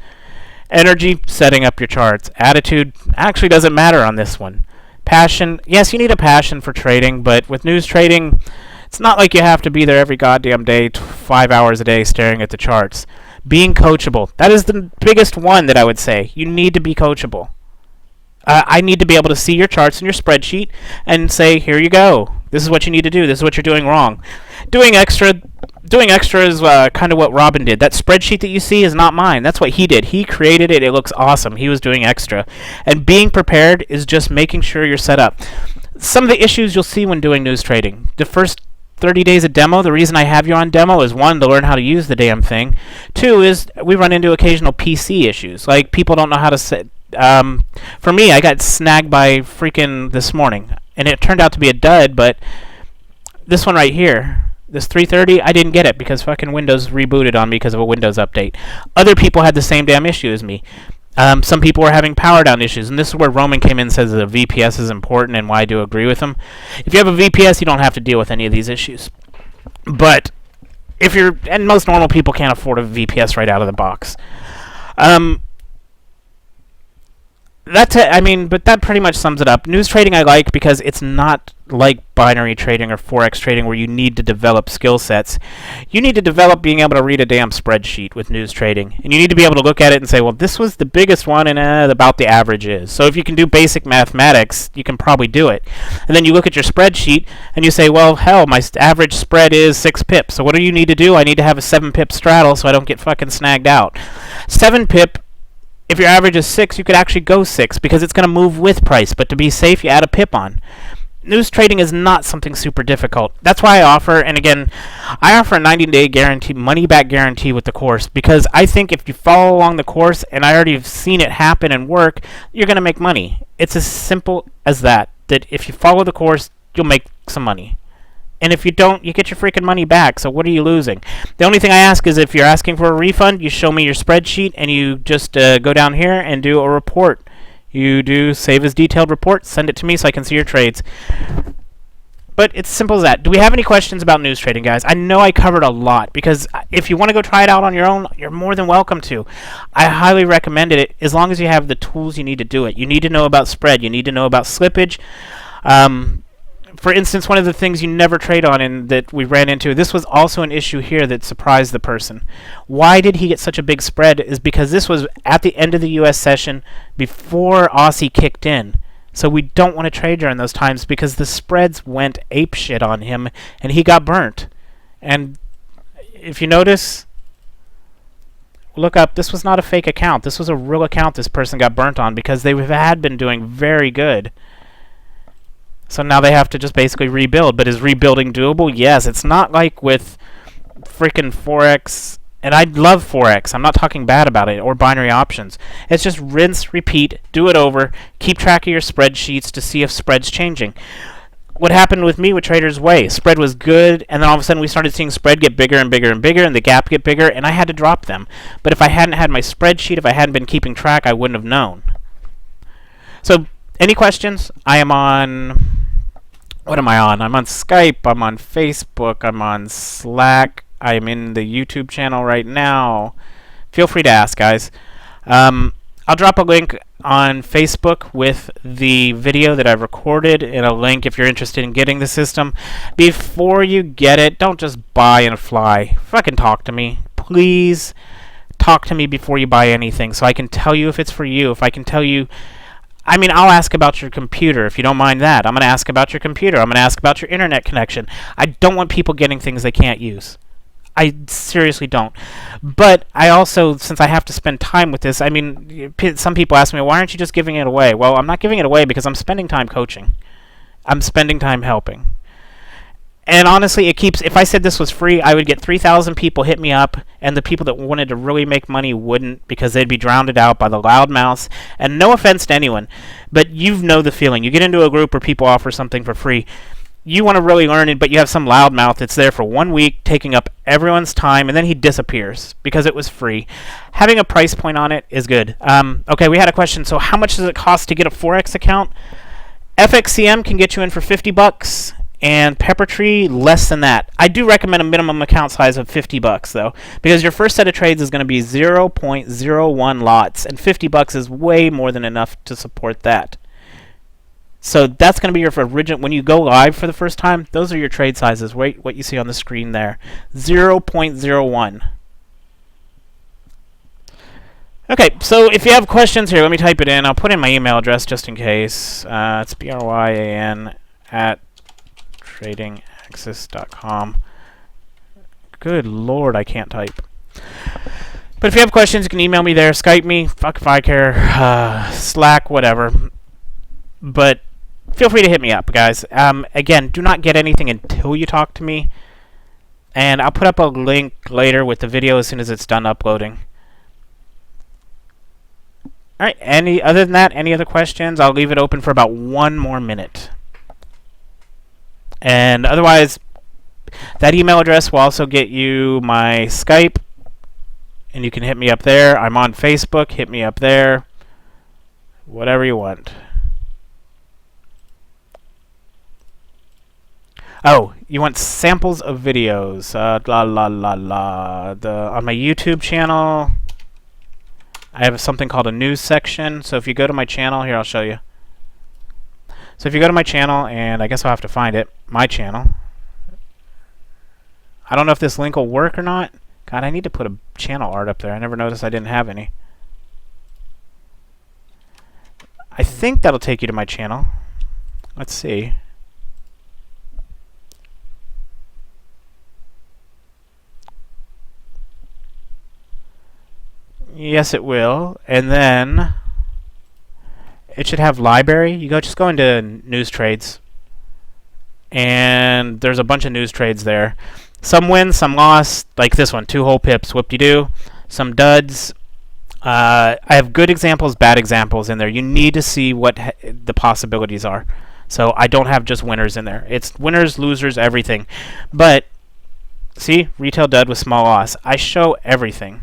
Energy, setting up your charts. Attitude, actually doesn't matter on this one. Passion, yes, you need a passion for trading, but with news trading, it's not like you have to be there every goddamn day, 5 hours a day staring at the charts. Being coachable. That is the biggest one that I would say. You need to be coachable. I need to be able to see your charts in your spreadsheet and say, here you go. This is what you need to do. This is what you're doing wrong. Doing extra is kind of what Robin did. That spreadsheet that you see is not mine. That's what he did. He created it. It looks awesome. He was doing extra. And being prepared is just making sure you're set up. Some of the issues you'll see when doing news trading. The first 30 days of demo, the reason I have you on demo is 1, to learn how to use the damn thing. 2 is we run into occasional PC issues. Like people don't know how to set. For me, I got snagged by freaking this morning, and it turned out to be a dud, but this one right here, this 330, I didn't get it because fucking Windows rebooted on me because of a Windows update. Other people had the same damn issue as me. Some people were having power down issues, and this is where Roman came in and says that a VPS is important, and why I do agree with him. If you have a VPS, you don't have to deal with any of these issues. But if you're, and most normal people can't afford a VPS right out of the box. That's it. I mean, but that pretty much sums it up. News trading I like because it's not like binary trading or Forex trading where you need to develop skill sets. You need to develop being able to read a damn spreadsheet with news trading. And you need to be able to look at it and say, well, this was the biggest one and about the average is. So if you can do basic mathematics, you can probably do it. And then you look at your spreadsheet and you say, well, hell, my average spread is 6 pips. So what do you need to do? I need to have a 7 pip straddle so I don't get fucking snagged out. 7 pip. If your average is 6, you could actually go 6 because it's going to move with price. But to be safe, you add a pip on. News trading is not something super difficult. That's why I offer, and again, I offer a 90-day guarantee, money-back guarantee with the course because I think if you follow along the course, and I already have seen it happen and work, you're going to make money. It's as simple as that, that if you follow the course, you'll make some money. And if you don't, you get your freaking money back. So what are you losing? The only thing I ask is if you're asking for a refund, you show me your spreadsheet and you just go down here and do a report. You do save as detailed report, send it to me so I can see your trades. But it's simple as that. Do we have any questions about news trading, guys? I know I covered a lot because if you want to go try it out on your own, you're more than welcome to. I highly recommend it as long as you have the tools you need to do it. You need to know about spread. You need to know about slippage. For instance, one of the things you never trade on and that we ran into, this was also an issue here that surprised the person. Why did he get such a big spread is because this was at the end of the U.S. session before Aussie kicked in. So we don't want to trade during those times because the spreads went apeshit on him and he got burnt. And if you notice, look up, this was not a fake account. This was a real account this person got burnt on because they had been doing very good. So now they have to just basically rebuild. But is rebuilding doable? Yes. It's not like with freaking Forex, and I love Forex. I'm not talking bad about it, or binary options. It's just rinse, repeat, do it over, keep track of your spreadsheets to see if spread's changing. What happened with me with Trader's Way, spread was good, and then all of a sudden we started seeing spread get bigger and bigger and bigger, and the gap get bigger, and I had to drop them. But if I hadn't had my spreadsheet, if I hadn't been keeping track, I wouldn't have known. So, any questions? I am on... What am I on? I'm on Skype, I'm on Facebook, I'm on Slack, I'm in the YouTube channel right now. Feel free to ask, guys. I'll drop a link on Facebook with the video that I've recorded, and a link if you're interested in getting the system. Before you get it, don't just buy and fly. Fucking talk to me. Please talk to me before you buy anything so I can tell you if it's for you, if I can tell you... I mean, I'll ask about your computer, if you don't mind that. I'm going to ask about your computer. I'm going to ask about your internet connection. I don't want people getting things they can't use. I seriously don't. But I also, since I have to spend time with this, I mean, some people ask me, why aren't you just giving it away? Well, I'm not giving it away because I'm spending time coaching. I'm spending time helping. And honestly, it keeps... If I said this was free, I would get 3,000 people hit me up, and the people that wanted to really make money wouldn't, because they'd be drowned out by the loud mouths. And no offense to anyone, but you know the feeling. You get into a group where people offer something for free. You want to really learn it, but you have some loudmouth that's there for 1 week, taking up everyone's time, and then he disappears because it was free. Having a price point on it is good. Okay, we had a question. So how much does it cost to get a Forex account? FXCM can get you in for $50. And Peppertree, less than that. I do recommend a minimum account size of $50 though, because your first set of trades is going to be 0.01 lots, and $50 is way more than enough to support that. So that's going to be your original. When you go live for the first time, those are your trade sizes. Wait, what you see on the screen there, 0.01. Okay, so if you have questions here, let me type it in. I'll put in my email address just in case. It's bryan@tradingaccess.com. Good lord, I can't type. But if you have questions, you can email me there, Skype me, fuck if I care, Slack, whatever. But feel free to hit me up, guys. Again, do not get anything until you talk to me. And I'll put up a link later with the video as soon as it's done uploading. Alright, other than that, any other questions? I'll leave it open for about 1 more minute. And otherwise, that email address will also get you my Skype, and you can hit me up there. I'm on Facebook, hit me up there. Whatever you want. Oh, you want samples of videos. On my YouTube channel, I have something called a news section. So if you go to my channel, here I'll show you. So if you go to my channel, and I guess I'll have to find it, my channel. I don't know if this link will work or not. God, I need to put a channel art up there. I never noticed I didn't have any. I think that'll take you to my channel. Let's see. Yes, it will. And then it should have library. You just go into news trades, and there's a bunch of news trades there. Some win, some lost. Like this one, 2 whole pips, whoop-de-doo. Some duds. I have good examples, bad examples in there. You need to see what the possibilities are. So I don't have just winners in there. It's winners, losers, everything. But see, retail dud with small loss. I show everything.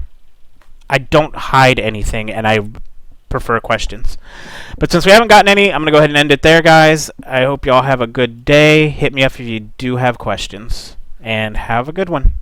I don't hide anything, and I prefer questions. But since we haven't gotten any, I'm going to go ahead and end it there, guys. I hope you all have a good day. Hit me up if you do have questions. And have a good one.